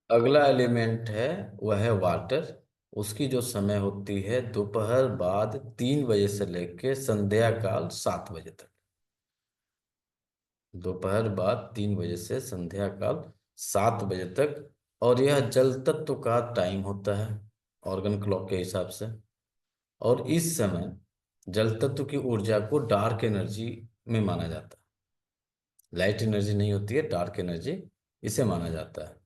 अगला एलिमेंट है, वह है वाटर। उसकी जो समय होती है दोपहर बाद 3 बजे से लेके संध्या काल 7 बजे तक। दोपहर बाद 3 बजे से संध्या काल 7 बजे तक। और यह जल तत्व का टाइम होता है, ऑर्गन क्लॉक के हिसाब से। और इस समय जल तत्व की ऊर्जा को डार्क एनर्जी में माना जाता है। लाइट एनर्जी नहीं होती है, डार्क एनर्जी इसे माना जाता है।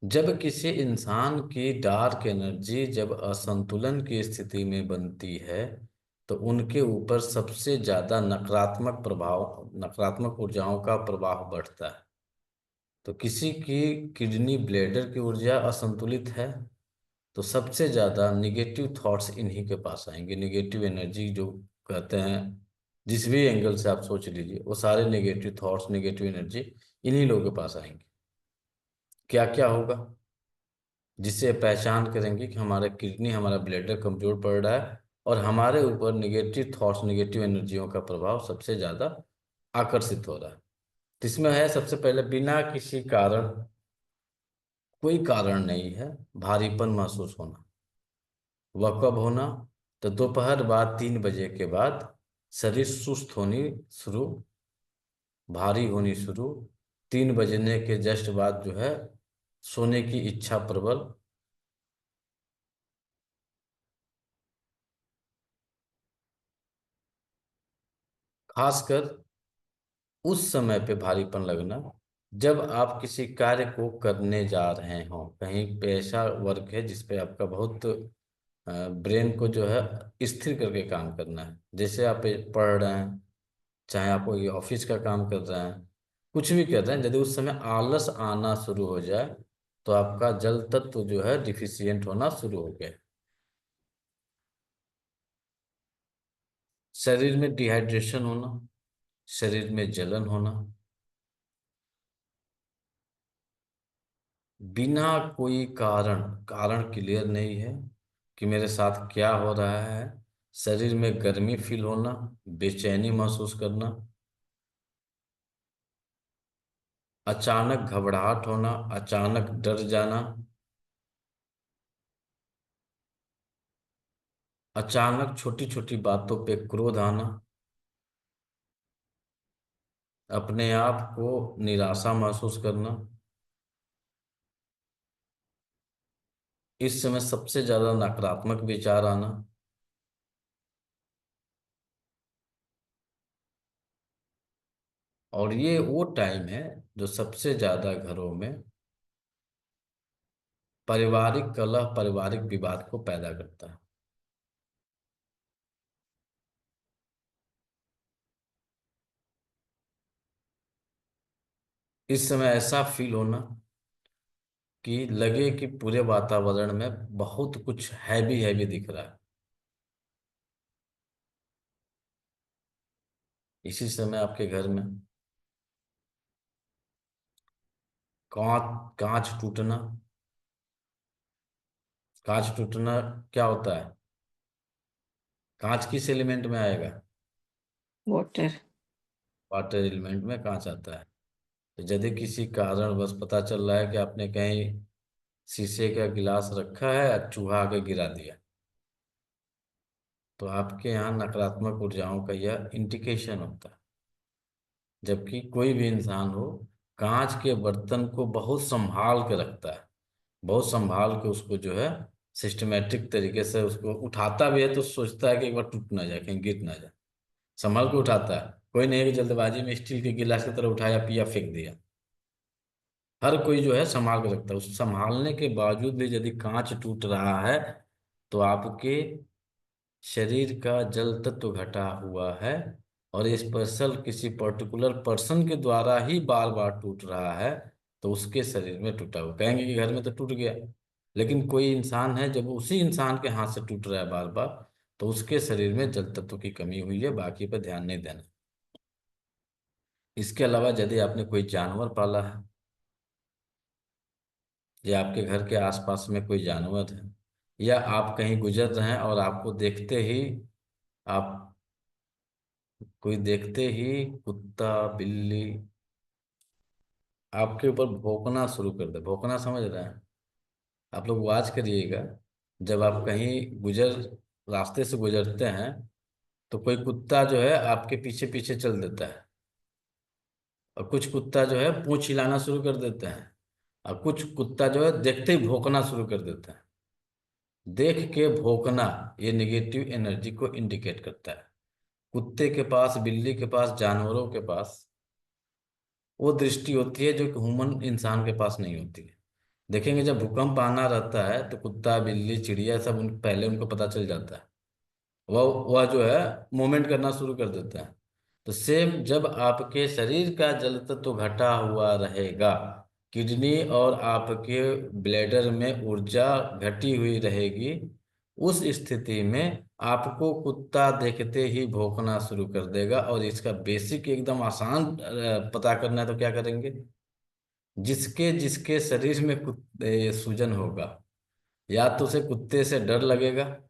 जब किसी इंसान की डार्क एनर्जी जब असंतुलन की स्थिति में बनती है, तो उनके ऊपर सबसे ज्यादा नकारात्मक प्रभाव, नकारात्मक ऊर्जाओं का प्रभाव बढ़ता है। तो किसी की किडनी ब्लैडर की ऊर्जा असंतुलित है, तो सबसे ज्यादा निगेटिव थॉट्स इन्हीं के पास आएंगे। निगेटिव एनर्जी जो कहते हैं, जिस भी एंगल से आप सोच लीजिए, वो सारे निगेटिव थॉट्स, निगेटिव एनर्जी इन्हीं लोगों के पास आएंगे। क्या क्या होगा जिससे पहचान करेंगे कि हमारा किडनी, हमारा ब्लैडर कमजोर पड़ रहा है और हमारे ऊपर निगेटिव थॉट्स, निगेटिव एनर्जियों का प्रभाव सबसे ज्यादा आकर्षित हो रहा है। तो इसमें है सबसे पहले, बिना किसी कारण, कोई कारण नहीं है, भारीपन महसूस होना। वह कब होना? तो दोपहर बाद 3 बजे के बाद शरीर सुस्त होनी शुरू, भारी होनी शुरू। 3 बजने के जस्ट बाद जो है सोने की इच्छा प्रबल। खासकर उस समय पे भारीपन लगना, जब आप किसी कार्य को करने जा रहे हो, कहीं पे ऐसा वर्क है जिसपे आपका बहुत ब्रेन को जो है स्थिर करके काम करना है। जैसे आप पढ़ रहे हैं, चाहे आप कोई ऑफिस का काम कर रहे हैं, कुछ भी कर रहे हैं, यदि उस समय आलस आना शुरू हो जाए, तो आपका जल तत्व जो है डिफिशियंट होना शुरू हो गया। शरीर में डिहाइड्रेशन होना, शरीर में जलन होना, बिना कोई कारण, कारण क्लियर नहीं है कि मेरे साथ क्या हो रहा है। शरीर में गर्मी फील होना, बेचैनी महसूस करना, अचानक घबराहट होना, अचानक डर जाना, अचानक छोटी छोटी बातों पे क्रोध आना, अपने आप को निराशा महसूस करना। इस समय सबसे ज्यादा नकारात्मक विचार आना। और ये वो टाइम है जो सबसे ज्यादा घरों में पारिवारिक कलह, पारिवारिक विवाद को पैदा करता है। इस समय ऐसा फील होना कि लगे कि पूरे वातावरण में बहुत कुछ हैवी हैवी दिख रहा है। इसी समय आपके घर में कांच, कांच टूटना। कांच टूटना क्या होता है? कांच किस एलिमेंट में आएगा? वाटर। वाटर एलिमेंट में कांच आता है। तो यदि किसी कारण बस पता चल रहा है कि आपने कहीं शीशे का गिलास रखा है और चूहा आके गिरा दिया, तो आपके यहाँ नकारात्मक ऊर्जाओं का यह इंडिकेशन होता है। जबकि कोई भी इंसान हो, कांच के बर्तन को बहुत संभाल के रखता है, बहुत संभाल के उसको जो है सिस्टमेटिक तरीके से उसको उठाता भी है, तो सोचता है कि एक बार टूट ना जाए, कहीं गिर ना जाए, संभाल के उठाता है। कोई नहीं है कि जल्दबाजी में स्टील के गिलास की तरह उठाया, पिया, फेंक दिया। हर कोई जो है संभाल के रखता है। उस संभालने के बावजूद भी यदि कांच टूट रहा है, तो आपके शरीर का जल तत्व घटा हुआ है। और ये स्पेशल किसी पर्टिकुलर पर्सन के द्वारा ही बार बार टूट रहा है, तो उसके शरीर में टूटा हुआ, कहेंगे कि घर में तो टूट गया, लेकिन कोई इंसान है, जब उसी इंसान के हाथ से टूट रहा है बार बार, तो उसके शरीर में जल तत्व की कमी हुई है, बाकी पर ध्यान नहीं देना। इसके अलावा यदि आपने कोई जानवर पाला है, या आपके घर के आसपास में कोई जानवर है, या आप कहीं गुजर रहे हैं और आपको देखते ही, आप कोई देखते ही कुत्ता, बिल्ली आपके ऊपर भौंकना शुरू कर दे, भौंकना समझ रहे हैं? आप लोग वाच करिएगा, जब आप कहीं रास्ते से गुजरते हैं तो कोई कुत्ता जो है आपके पीछे पीछे चल देता है, और कुछ कुत्ता जो है पूंछ हिलाना शुरू कर देते हैं, और कुछ कुत्ता जो है देखते ही भौंकना शुरू कर देता है। देख के भौंकना ये निगेटिव एनर्जी को इंडिकेट करता है। कुत्ते के पास, बिल्ली के पास, जानवरों के पास वो दृष्टि होती है जो कि ह्यूमन इंसान के पास नहीं होती है। देखेंगे जब भूकंप आना रहता है तो कुत्ता, बिल्ली, चिड़िया सब पहले उनको पता चल जाता है, वह जो है मूवमेंट करना शुरू कर देता है। तो सेम जब आपके शरीर का जल तत्व घटा हुआ रहेगा, किडनी और आपके ब्लैडर में ऊर्जा घटी हुई रहेगी, उस स्थिति में आपको कुत्ता देखते ही भौंकना शुरू कर देगा। और इसका बेसिक एकदम आसान पता करना है तो क्या करेंगे? जिसके जिसके शरीर में सूजन होगा, या तो उसे कुत्ते से डर लगेगा,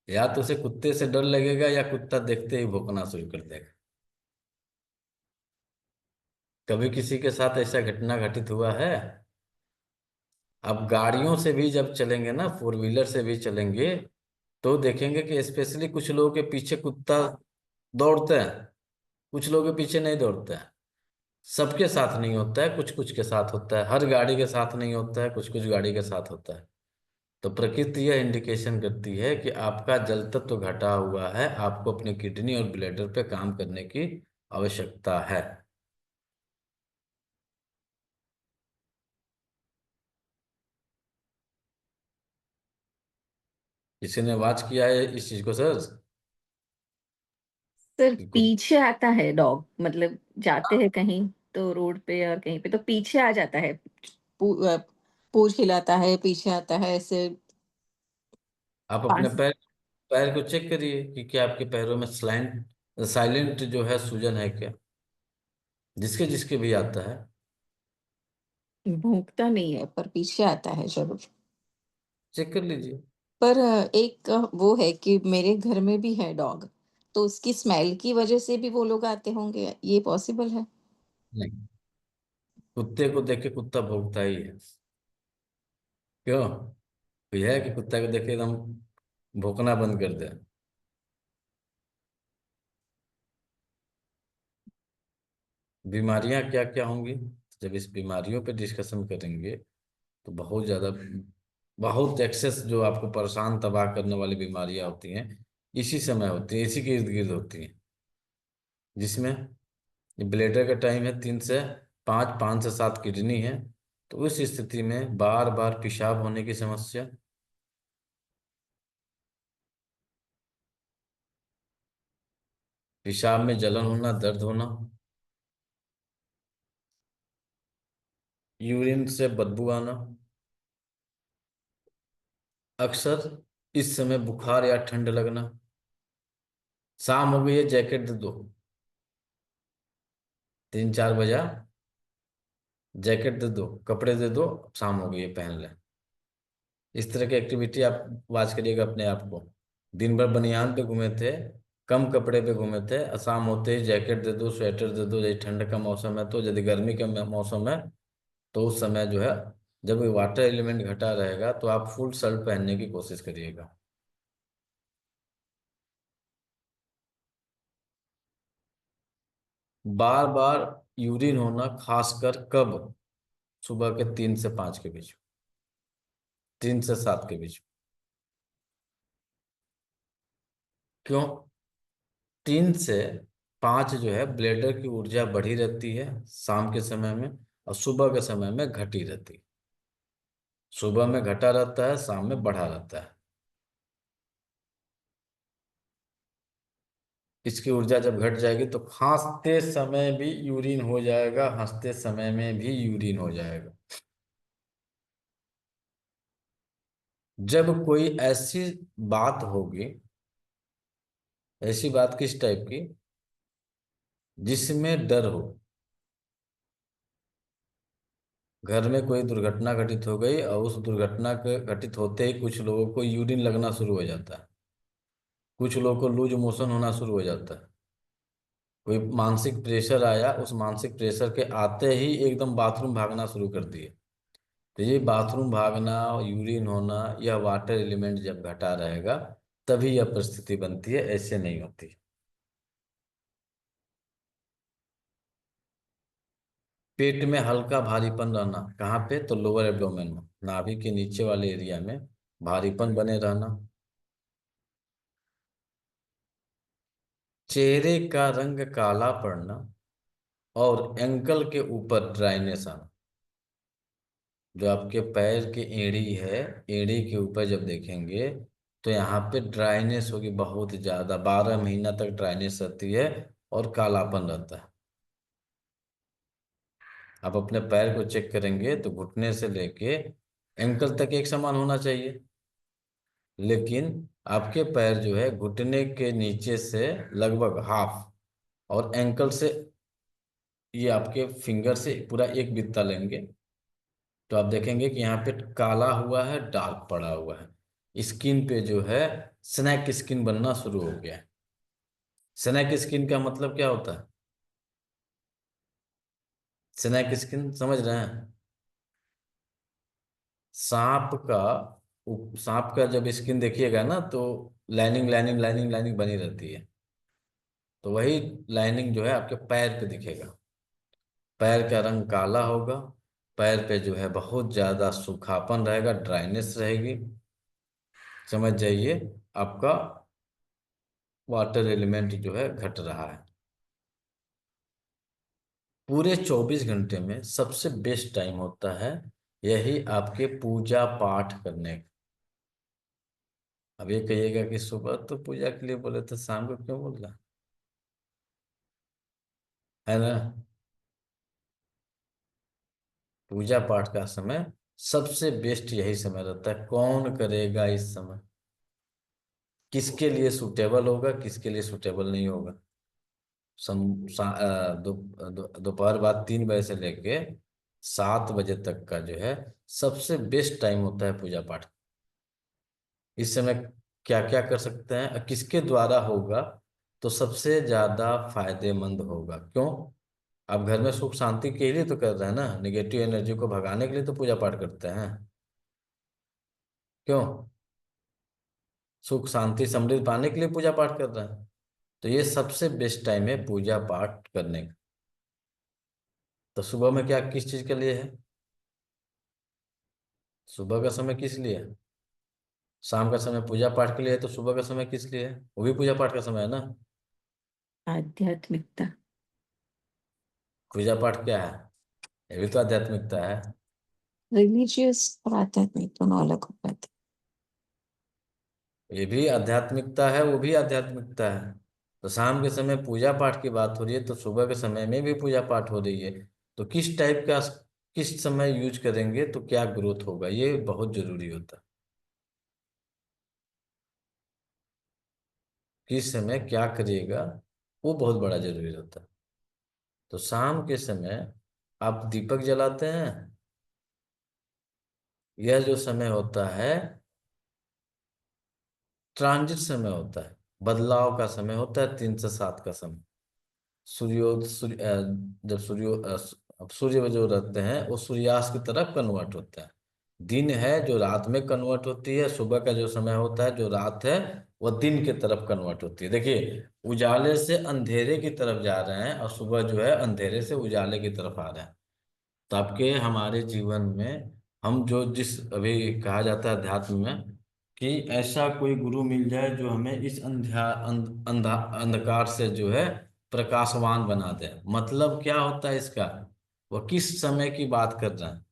या तो उसे कुत्ते से डर लगेगा, या कुत्ता देखते ही भौंकना शुरू कर देगा। कभी किसी के साथ ऐसा घटना घटित हुआ है? अब गाड़ियों से भी जब चलेंगे ना, फोर व्हीलर से भी चलेंगे, तो देखेंगे कि स्पेशली कुछ लोगों के पीछे कुत्ता दौड़ते हैं, कुछ लोगों के पीछे नहीं दौड़ते हैं। सबके साथ नहीं होता है, कुछ कुछ के साथ होता है। हर गाड़ी के साथ नहीं होता है, कुछ कुछ गाड़ी के साथ होता है। तो प्रकृति यह इंडिकेशन करती है कि आपका जल तत्व घटा हुआ है, आपको अपनी किडनी और ब्लैडर पे काम करने की आवश्यकता है। किसी ने वाच किया है इस चीज को सर? सर कि कुछ पीछे आता है डॉग, मतलब जाते हैं कहीं तो रोड पे और कहीं पे तो पीछे आ जाता है। पू- पूंछ हिलाता है, पीछे आता है ऐसे। आप अपने पास। पैर पैर को चेक करिए कि क्या आपके पैरों में साइलेंट जो है सूजन है क्या, जिसके जिसके भी आता है। भौंकता नहीं है पर पीछे आता है जरूर। चेक कर लीजिए। पर एक वो है कि मेरे घर में भी है डॉग, तो उसकी स्मेल की वजह से भी वो लोग आते होंगे, ये पॉसिबल है? नहीं, कुत्ते को देख के कुत्ता भौंकता ही है। क्यों? कोई है कि कुत्ता को देख के एकदम भौंकना बंद कर दे? बीमारियां क्या क्या होंगी, जब इस बीमारियों पे डिस्कशन करेंगे तो बहुत ज़्यादा, बहुत एक्सेस जो आपको परेशान तबाह करने वाली बीमारियां होती हैं, इसी समय होती हैं, इसी के इर्द गिर्द होती हैं। जिसमें ये ब्लैडर का टाइम है 3 से 5, 5 से 7 किडनी है। तो उस स्थिति में बार बार पेशाब होने की समस्या, पेशाब में जलन होना, दर्द होना, यूरिन से बदबू आना, अक्सर इस समय बुखार या ठंड लगना। शाम हो गई है, जैकेट दे दो, 3, 4 बजा, जैकेट दे दो, कपड़े दे दो, शाम हो गई है, पहन ले। इस तरह की एक्टिविटी आप वाच करिएगा अपने आप को। दिन भर बनियान पे घूमे थे, कम कपड़े पे घूमे थे, और शाम होते ही जैकेट दे दो, स्वेटर दे दो। यदि ठंड का मौसम है तो, यदि गर्मी का मौसम है तो उस समय जो है, जब वाटर एलिमेंट घटा रहेगा तो आप फुल शर्ट पहनने की कोशिश करिएगा। बार बार यूरिन होना, खासकर कब? सुबह के 3 से 5 के बीच, 3 से 7 के बीच। क्यों? 3 से 5 जो है ब्लैडर की ऊर्जा बढ़ी रहती है शाम के समय में, और सुबह के समय में घटी रहती है। सुबह में घटा रहता है, शाम में बढ़ा रहता है। इसकी ऊर्जा जब घट जाएगी तो खांसते समय भी यूरिन हो जाएगा, हंसते समय में भी यूरिन हो जाएगा। जब कोई ऐसी बात होगी, ऐसी बात किस टाइप की, जिसमें डर हो, घर में कोई दुर्घटना घटित हो गई और उस दुर्घटना के घटित होते ही कुछ लोगों को यूरिन लगना शुरू हो जाता है, कुछ लोगों को लूज मोशन होना शुरू हो जाता है, कोई मानसिक प्रेशर आया, उस मानसिक प्रेशर के आते ही एकदम बाथरूम भागना शुरू कर दिए, तो ये बाथरूम भागना, यूरिन होना, यह वाटर एलिमेंट जब घटा रहेगा तभी यह परिस्थिति बनती है, ऐसे नहीं होती। पेट में हल्का भारीपन रहना, कहाँ पे? तो लोअर एब्डोमेन में, नाभि के नीचे वाले एरिया में भारीपन बने रहना। चेहरे का रंग काला पड़ना और एंकल के ऊपर ड्राइनेस आना। जो आपके पैर की एड़ी है, एड़ी के ऊपर जब देखेंगे तो यहाँ पे ड्राइनेस होगी बहुत ज्यादा, 12 महीना तक ड्राइनेस रहती है और कालापन रहता है। आप अपने पैर को चेक करेंगे तो घुटने से लेके एंकल तक एक समान होना चाहिए, लेकिन आपके पैर जो है घुटने के नीचे से लगभग हाफ, और एंकल से, ये आपके फिंगर से पूरा एक बित्ता लेंगे तो आप देखेंगे कि यहाँ पे काला हुआ है, डार्क पड़ा हुआ है, स्किन पे जो है स्नैक स्किन बनना शुरू हो गया है। स्नैक स्किन का मतलब क्या होता है? स्नैक स्किन समझ रहे हैं? सांप का, सांप का जब स्किन देखिएगा ना तो लाइनिंग लाइनिंग लाइनिंग लाइनिंग बनी रहती है, तो वही लाइनिंग जो है आपके पैर पे दिखेगा। पैर का रंग काला होगा, पैर पे जो है बहुत ज्यादा सूखापन रहेगा, ड्राइनेस रहेगी। समझ जाइए, आपका वाटर एलिमेंट जो है घट रहा है। पूरे 24 घंटे में सबसे बेस्ट टाइम होता है यही आपके पूजा पाठ करने का। अब ये कहिएगा कि सुबह तो पूजा के लिए बोले थे, शाम को क्यों बोल रहा है ना? पूजा पाठ का समय सबसे बेस्ट यही समय रहता है। कौन करेगा इस समय? किसके लिए सूटेबल होगा, किसके लिए सूटेबल नहीं होगा? दोपहर बाद 3 बजे से लेके 7 बजे तक का जो है सबसे बेस्ट टाइम होता है पूजा पाठ। इस समय क्या क्या कर सकते हैं और किसके द्वारा होगा तो सबसे ज्यादा फायदेमंद होगा? क्यों? आप घर में सुख शांति के लिए तो कर रहे हैं ना, निगेटिव एनर्जी को भगाने के लिए तो पूजा पाठ करते हैं। क्यों? सुख शांति समृद्धि पाने के लिए पूजा पाठ कर रहे हैं। तो ये सबसे बेस्ट टाइम है पूजा पाठ करने का। तो सुबह में क्या किस चीज के लिए है? सुबह का समय किस लिए है? शाम का समय पूजा पाठ के लिए है, तो सुबह का समय किस लिए है? वो भी पूजा पाठ का समय है ना। आध्यात्मिकता। पूजा पाठ क्या है? ये भी तो आध्यात्मिकता है। रिलीजियस और आध्यात्मिक दोनों अलग हो जाते ये भी आध्यात्मिकता है, वो भी आध्यात्मिकता है। तो शाम के समय पूजा पाठ की बात हो रही है, तो सुबह के समय में भी पूजा पाठ हो रही है। तो किस टाइप का, किस समय यूज करेंगे तो क्या ग्रोथ होगा, ये बहुत जरूरी होता है। किस समय क्या करिएगा, वो बहुत बड़ा जरूरी होता है। तो शाम के समय आप दीपक जलाते हैं। यह जो समय होता है ट्रांजिट समय होता है, बदलाव का समय होता है, 3 से 7 का समय। जब अब सूर्य जो रहते हैं वो सूर्यास्त की तरफ कन्वर्ट होता है। दिन है जो रात में कन्वर्ट होती है, सुबह का जो समय होता है जो रात है वह दिन के तरफ कन्वर्ट होती है। देखिए, उजाले से अंधेरे की तरफ जा रहे हैं और सुबह जो है अंधेरे से उजाले की तरफ आ रहे हैं। तो आपके हमारे जीवन में हम जो जिस अभी कहा जाता है अध्यात्म में कि ऐसा कोई गुरु मिल जाए जो हमें इस अंधकार से जो है प्रकाशवान बना दे। मतलब क्या होता है इसका? वह किस समय की बात कर रहे हैं?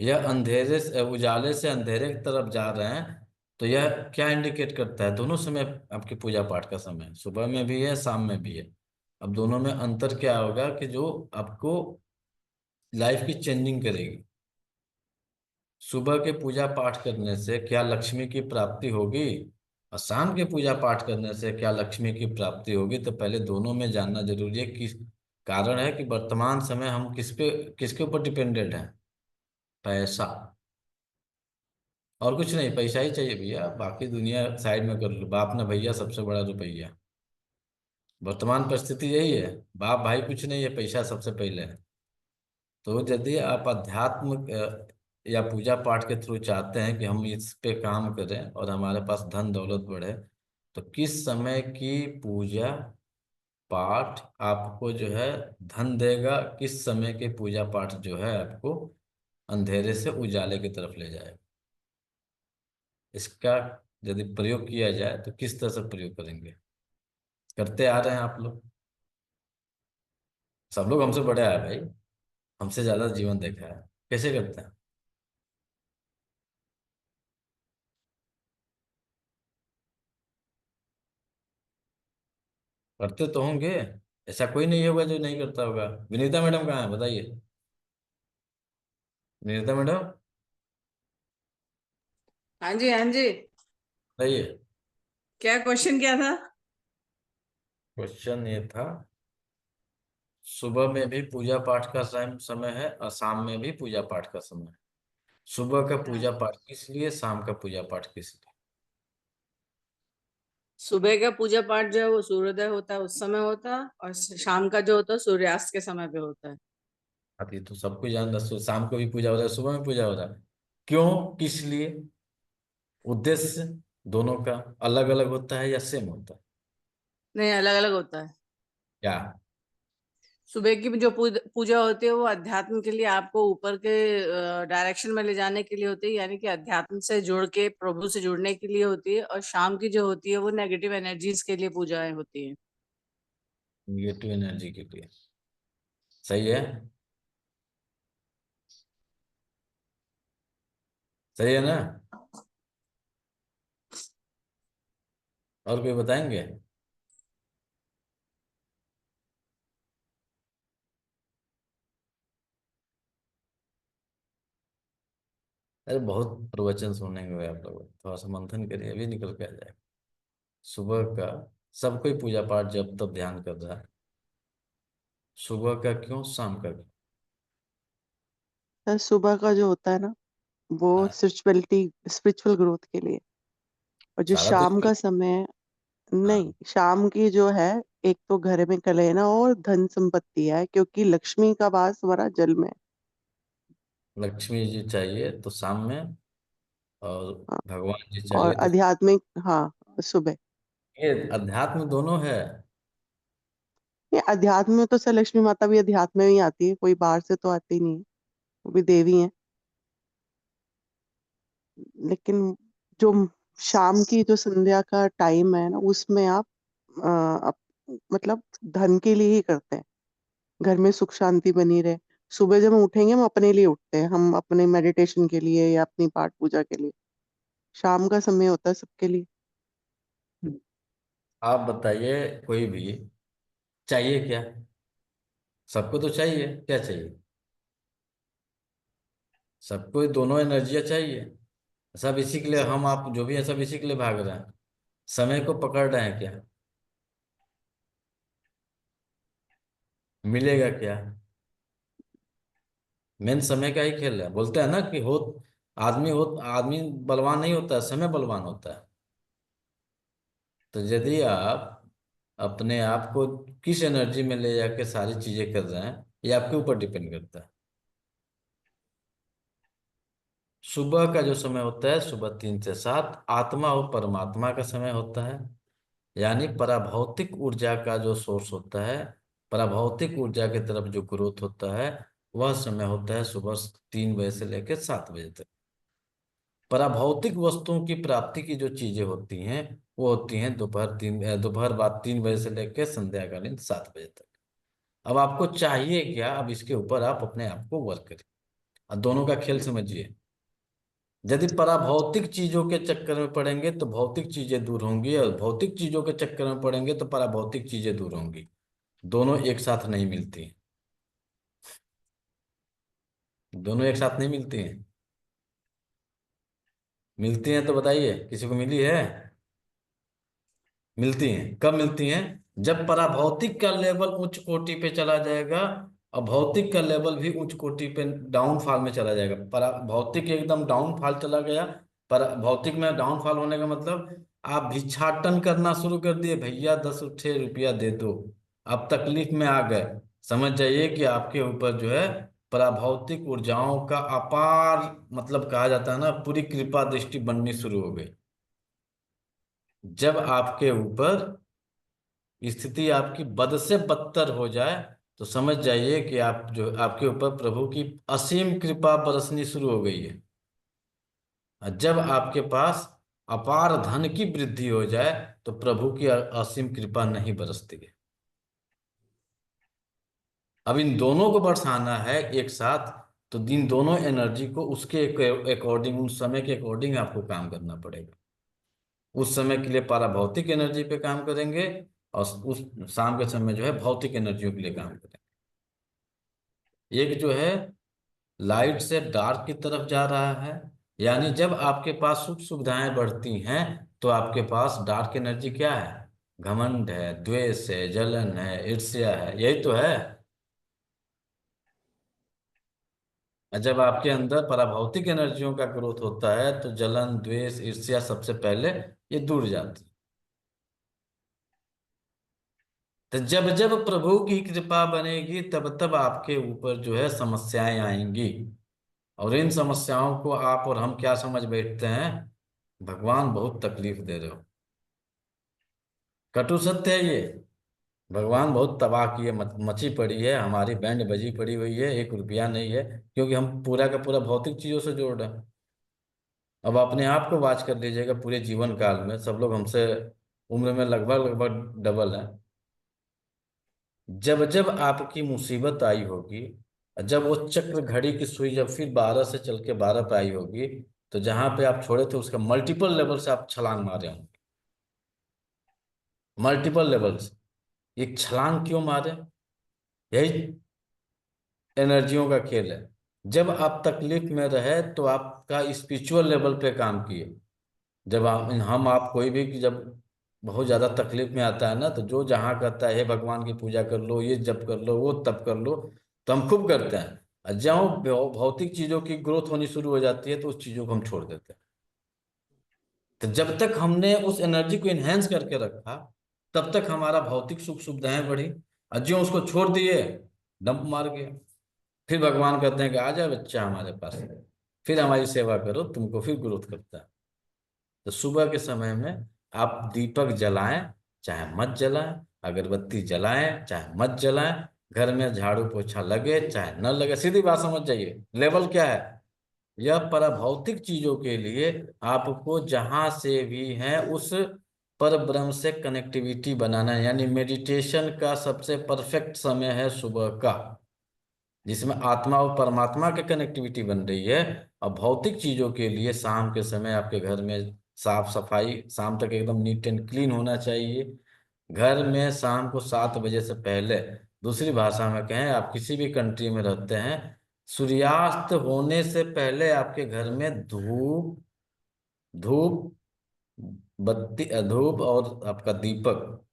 यह अंधेरे से उजाले से अंधेरे की तरफ जा रहे हैं, तो यह क्या इंडिकेट करता है? दोनों समय आपकी पूजा पाठ का समय है, सुबह में भी है शाम में भी है। अब दोनों में अंतर क्या होगा कि जो आपको लाइफ की चेंजिंग करेगी। सुबह के पूजा पाठ करने से क्या लक्ष्मी की प्राप्ति होगी, और शाम के पूजा पाठ करने से क्या लक्ष्मी की प्राप्ति होगी? तो पहले दोनों में जानना जरूरी है। किस कारण है कि वर्तमान समय हम किसके ऊपर डिपेंडेंट हैं? पैसा। और कुछ नहीं, पैसा ही चाहिए भैया, बाकी दुनिया साइड में कर लो। बाप ने भैया सबसे बड़ा रुपया। वर्तमान परिस्थिति यही है, बाप भाई कुछ नहीं है, पैसा सबसे पहले है। तो यदि आप अध्यात्म या पूजा पाठ के थ्रू चाहते हैं कि हम इस पे काम करें और हमारे पास धन दौलत बढ़े, तो किस समय की पूजा पाठ आपको जो है धन देगा, किस समय के पूजा पाठ जो है आपको अंधेरे से उजाले की तरफ ले जाएगा, इसका यदि प्रयोग किया जाए तो किस तरह से प्रयोग करेंगे? करते आ रहे हैं आप लोग, सब लोग हमसे बड़े आए भाई, हमसे ज्यादा जीवन देखा है, कैसे करते हैं? करते तो होंगे, ऐसा कोई नहीं होगा जो नहीं करता होगा। विनीता मैडम कहाँ है बताइए? विनीता मैडम हाँ जी, हाँ जी। बताइए। क्या क्वेश्चन क्या था? क्वेश्चन ये था, सुबह में भी पूजा पाठ का समय है और शाम में भी पूजा पाठ का समय है। सुबह का पूजा हाँ। पाठ किस लिए, शाम का पूजा पाठ किस लिए? सुबह का पूजा पाठ जो है वो सूर्योदय होता है उस समय होता है, और शाम का जो होता है सूर्यास्त के समय पे होता है। अब ये तो सबको जान रहा है, शाम को भी पूजा हो रहा है, सुबह में पूजा हो रहा है, क्यों, किस लिए, उद्देश्य दोनों का अलग अलग होता है या सेम होता है? नहीं, अलग अलग होता है। क्या? सुबह की जो पूजा होती है वो अध्यात्म के लिए, आपको ऊपर के डायरेक्शन में ले जाने के लिए होती है, यानी कि अध्यात्म से जुड़ के प्रभु से जुड़ने के लिए होती है। और शाम की जो होती है वो नेगेटिव एनर्जीज के लिए पूजाएं होती है। निगेटिव एनर्जी के लिए। सही है, सही है ना? और कोई बताएंगे? अरे बहुत प्रवचन सुनने हुए आप लोग, थोड़ा सा मंथन करिए, अभी निकल के आ जाएगा। सुबह का सब कोई पूजा पाठ जब तब ध्यान कर रहा है, सुबह का क्यों, शाम का क्यों? सर सुबह का जो होता है ना, वो हाँ, स्पिरिचुअलिटी, स्पिरिचुअल ग्रोथ के लिए। और जो सारा तो शाम इसी का के-। समय है, नहीं, हाँ, शाम की जो है, एक तो घर में कलेना और धन संपत्ति है, क्योंकि लक्ष्मी का वास हमारा जल में है। लक्ष्मी जी चाहिए तो शाम में, और हाँ, भगवान जी और चाहिए तो। आध्यात्मिक, हाँ, सुबह। ये अध्यात्म दोनों है। ये अध्यात्म में तो सर लक्ष्मी माता भी अध्यात्म में ही आती है, कोई बाहर से तो आती नहीं है, वो भी देवी है। लेकिन जो शाम की जो संध्या का टाइम है ना, उसमें आप अ, अप, मतलब धन के लिए ही करते हैं, घर में सुख शांति बनी रहे। सुबह जब हम उठेंगे, हम अपने लिए उठते हैं, हम अपने मेडिटेशन के लिए या अपनी पाठ पूजा के लिए। शाम का समय होता है सबके लिए। आप बताइए, कोई भी चाहिए क्या? सबको तो चाहिए, क्या चाहिए? सबको दोनों एनर्जियां चाहिए। सब इसी के लिए, हम आप जो भी है सब इसी के लिए भाग रहे हैं, समय को पकड़ रहे हैं क्या? मिलेगा क्या? मेन समय का ही खेल है, बोलते हैं ना कि आदमी बलवान नहीं होता है, समय बलवान होता है। तो यदि आप अपने आप को किस एनर्जी में ले जाके सारी चीजें कर रहे हैं, ये आपके ऊपर डिपेंड करता है। सुबह का जो समय होता है, सुबह 3 से 7 आत्मा और परमात्मा का समय होता है, यानी पराभौतिक ऊर्जा का जो सोर्स होता है, पराभौतिक ऊर्जा की तरफ जो ग्रोथ होता है, वह समय होता है सुबह 3 बजे से लेकर 7 बजे तक। पराभौतिक वस्तुओं की प्राप्ति की जो चीजें होती हैं, वो होती हैं दोपहर बाद 3 बजे से लेकर संध्याकालीन 7 बजे तक। अब आपको चाहिए क्या, अब इसके ऊपर आप अपने आप को वर्क करिए और दोनों का खेल समझिए। यदि पराभौतिक चीजों के चक्कर में पड़ेंगे तो भौतिक चीजें दूर होंगी, और भौतिक चीजों के चक्कर में पड़ेंगे तो पराभौतिक चीजें दूर होंगी। दोनों एक साथ नहीं मिलती हैं, दोनों एक साथ नहीं मिलती हैं। मिलती हैं तो बताइए, किसी को मिली है? मिलती हैं कब मिलती हैं? जब पराभौतिक का लेवल उच्च कोटि पे चला जाएगा, और भौतिक का लेवल भी उच्च कोटि पे डाउनफॉल में चला जाएगा। परा भौतिक एकदम डाउनफॉल चला गया, पर भौतिक में डाउनफॉल होने का मतलब आप भिक्षाटन करना शुरू कर दिए, भैया 10 रुपया दे दो, आप तकलीफ में आ गए, समझ जाइए कि आपके ऊपर जो है पराभौतिक ऊर्जाओं का अपार, मतलब कहा जाता है ना, पूरी कृपा दृष्टि बननी शुरू हो गई। जब आपके ऊपर स्थिति आपकी बद से बदतर हो जाए तो समझ जाइए कि आप जो आपके ऊपर प्रभु की असीम कृपा बरसनी शुरू हो गई है। और जब आपके पास अपार धन की वृद्धि हो जाए तो प्रभु की असीम कृपा नहीं बरसती है। अब इन दोनों को बरसाना है एक साथ, तो इन दोनों एनर्जी को उसके अकॉर्डिंग, उस समय के अकॉर्डिंग आपको काम करना पड़ेगा। उस समय के लिए पाराभौतिक एनर्जी पे काम करेंगे और उस शाम के समय जो है भौतिक एनर्जियों के लिए काम करेंगे। एक जो है लाइट से डार्क की तरफ जा रहा है, यानी जब आपके पास सुख सुविधाएं बढ़ती हैं तो आपके पास डार्क एनर्जी क्या है? घमंड है, द्वेष है, जलन है, ईर्ष्या है, यही तो है। और जब आपके अंदर पराभौतिक एनर्जियों का ग्रोथ होता है तो जलन, द्वेष, ईर्ष्या सबसे पहले ये दूर जाती है। तो जब जब प्रभु की कृपा बनेगी तब तब आपके ऊपर जो है समस्याएं आएंगी, और इन समस्याओं को आप और हम क्या समझ बैठते हैं? भगवान बहुत तकलीफ दे रहे हो। कटु सत्य है ये। भगवान बहुत तबाह की है, मची पड़ी है, हमारी बैंड बजी पड़ी हुई है, 1 रुपया नहीं है, क्योंकि हम पूरा का पूरा भौतिक चीजों से जोड़ रहे हैं। अब अपने आप को वाच कर लीजिएगा, पूरे जीवन काल में सब लोग हमसे उम्र में लगभग लगभग डबल है। जब जब आपकी मुसीबत आई होगी, जब वो चक्र घड़ी की सुई जब फिर 12 से चल के 12 पे आई होगी, तो जहां पे आप छोड़े थे उसका मल्टीपल लेवल से आप छलांग मारे होंगे। मल्टीपल लेवल से एक छलांग क्यों मारे? यही एनर्जियों का खेल है। जब आप तकलीफ में रहे तो आपका स्पिरिचुअल लेवल पे काम किए। जब आप कोई भी जब बहुत ज्यादा तकलीफ में आता है ना, तो जो जहाँ कहता है हे भगवान की पूजा कर लो, ये जप कर लो, वो तप कर लो, तो हम खूब करते हैं। और जहाँ भौतिक चीजों की ग्रोथ होनी शुरू हो जाती है तो उस चीजों को हम छोड़ देते हैं। तो जब तक हमने उस एनर्जी को इन्हेंस करके रखा तब तक हमारा भौतिक सुख सुविधाएं बढ़ी, और जो उसको छोड़ दिए डंप मार गया। फिर भगवान कहते हैं कि आ जाए बच्चा हमारे पास, फिर हमारी सेवा करो, तुमको फिर ग्रोथ करता है। तो सुबह के समय में आप दीपक जलाएं चाहे मत जलाएं, अगरबत्ती जलाएं चाहे मत जलाएं, घर में झाड़ू पोछा लगे चाहे न लगे, सीधी बात समझ जाइए लेवल क्या है। यह पराभौतिक चीजों के लिए आपको जहां से भी है उस पर ब्रह्म से कनेक्टिविटी बनाना है, यानी मेडिटेशन का सबसे परफेक्ट समय है सुबह का, जिसमें आत्मा और परमात्मा की कनेक्टिविटी बन रही है। और भौतिक चीजों के लिए शाम के समय आपके घर में साफ सफाई, शाम तक एकदम नीट एंड क्लीन होना चाहिए। घर में शाम को 7 बजे से पहले, दूसरी भाषा में कहें, आप किसी भी कंट्री में रहते हैं, सूर्यास्त होने से पहले आपके घर में धूप धूप धूप और आपका दीपक,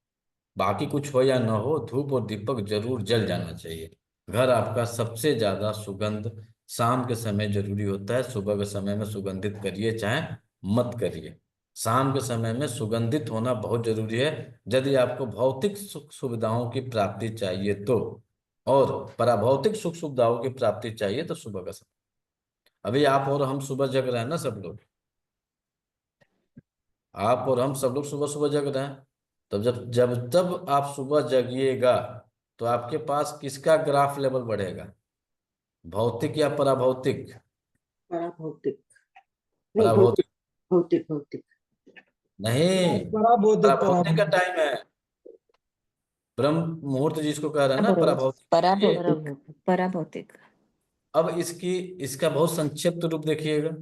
बाकी कुछ हो या ना हो, धूप और दीपक जरूर जल जाना चाहिए। घर आपका सबसे ज्यादा सुगंध शाम के समय जरूरी होता है। सुबह के समय में सुगंधित करिए चाहे मत करिए, शाम के समय में सुगंधित होना बहुत जरूरी है यदि आपको भौतिक सुख सुविधाओं की प्राप्ति चाहिए तो। और पराभौतिक सुख सुविधाओं की प्राप्ति चाहिए तो सुबह का समय। अभी आप और हम सुबह जग रहे हैं ना, सब लोग, आप और हम सब लोग सुबह सुबह जग रहे हैं। तो जब जब तब आप सुबह जगिएगा तो आपके पास किसका ग्राफ लेवल बढ़ेगा? भौतिक या पराभौतिक? पराभौतिक नहीं, भौतिक। पराभौतिक भौतिक भौतिक नहीं, बड़ा बौद्धिक पराभौतिक का टाइम है। ब्रह्म मुहूर्त जिसको कह रहे हैं ना, पराभौतिक ये। पराभौतिक पराभौतिक। अब इसका बहुत संक्षिप्त रूप देखिएगा।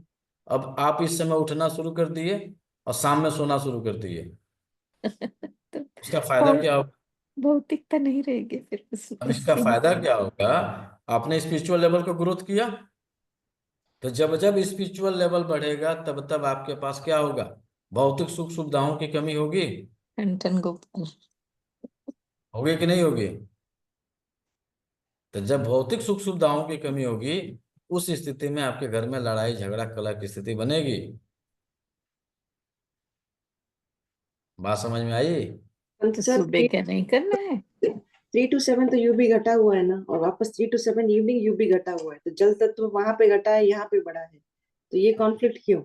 अब आप इस समय उठना शुरू कर दिए और शाम में सोना शुरू कर दिए, तो उसका फायदा और क्या होगा? भौतिकता नहीं रहेगी फिर अब इसका फायदा क्या होगा? आपने स्पिरिचुअल लेवल को ग्रोथ किया, तो जब जब स्पिरिचुअल लेवल बढ़ेगा तब तब आपके पास क्या होगा? भौतिक सुख सुविधाओं की कमी होगी? टन गुप्त। होगी कि नहीं होगी? तो जब भौतिक सुख सुविधाओं की कमी होगी उस स्थिति में आपके घर में लड़ाई झगड़ा कलह की स्थिति बनेगी। बात समझ में आई? तो सर सुबह क्या नहीं करना है? 3 to 7 तो यू भी घटा हुआ है ना, और वापस 3 to 7 इवनिंग यू भी घटा हुआ है, तो जल तत्व वहां पे घटा है, यहाँ पे बढ़ा है, तो ये कॉन्फ्लिक्ट क्यों?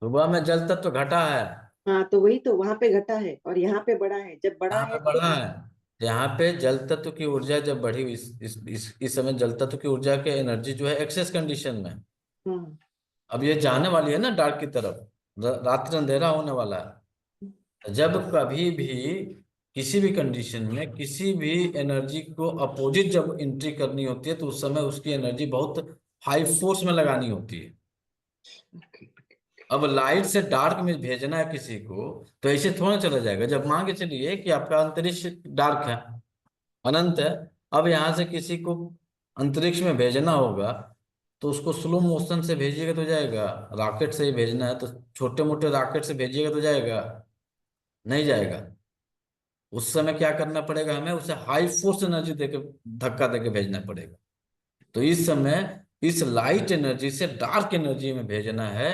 सुबह में जल तत्व घटा है, हाँ तो वही तो, वहां पे घटा है और यहाँ पे बढ़ा है, जब बढ़ा यहाँ है पे तो। बढ़ा है। यहाँ पे जल तत्व की ऊर्जा जब बढ़ी हुई, इस समय जल तत्व की ऊर्जा के एनर्जी जो है एक्सेस कंडीशन में है। हाँ। अब ये जाने वाली है ना डार्क की तरफ, रात्रि अंधेरा होने वाला है। जब कभी भी किसी भी कंडीशन में किसी भी एनर्जी को अपोजिट जब एंट्री करनी होती है, तो उस समय उसकी एनर्जी बहुत हाई फोर्स में लगानी होती है। ओके। अब लाइट से डार्क में भेजना है किसी को, तो ऐसे थोड़ा चला जाएगा। जब मान के चलिए कि आपका अंतरिक्ष डार्क है, अनंत है, अब यहाँ से किसी को अंतरिक्ष में भेजना होगा, तो उसको स्लो मोशन से भेजिएगा तो जाएगा? रॉकेट से ही भेजना है तो छोटे मोटे रॉकेट से भेजिएगा तो जाएगा? नहीं जाएगा। उस समय क्या करना पड़ेगा, हमें उसे हाई फोर्स एनर्जी देके, धक्का देके भेजना पड़ेगा। तो इस समय इस लाइट एनर्जी से डार्क एनर्जी में भेजना है,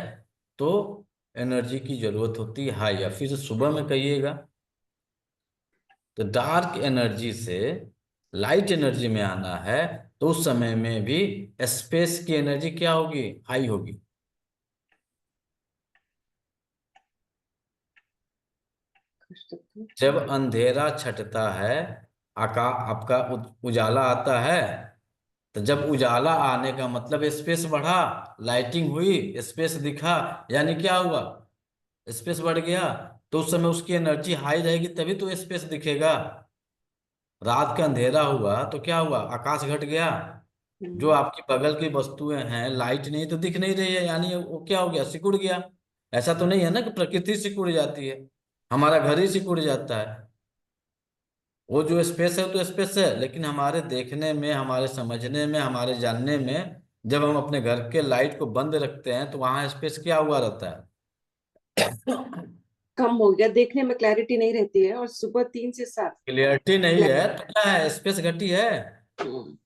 तो एनर्जी की जरूरत होती है हाई। या फिर से सुबह में कहिएगा, तो डार्क एनर्जी से लाइट एनर्जी में आना है, तो उस समय में भी स्पेस की एनर्जी क्या होगी, हाई होगी। जब अंधेरा छटता है, आपका उजाला आता है, तो जब उजाला आने का मतलब स्पेस बढ़ा, लाइटिंग हुई, स्पेस दिखा, यानी क्या हुआ, स्पेस बढ़ गया। तो उस समय उसकी एनर्जी हाई रहेगी, तभी तो स्पेस दिखेगा। रात का अंधेरा हुआ तो क्या हुआ, आकाश घट गया। जो आपकी बगल की वस्तुएं हैं, लाइट नहीं तो दिख नहीं रही है, यानी वो क्या हो गया, सिकुड़ गया। ऐसा तो नहीं है ना कि प्रकृति सिकुड़ जाती है, हमारा घर ही सिकुड़ जाता है। वो जो स्पेस है तो स्पेस है, लेकिन हमारे देखने में, हमारे समझने में, हमारे जानने में, जब हम अपने घर के लाइट को बंद रखते हैं तो वहां स्पेस क्या हुआ रहता है? कम हो गया, देखने में क्लैरिटी नहीं रहती है, और सुबह 3 से 7। क्लियरिटी नहीं है तो क्या है, स्पेस घटी है। हम्म।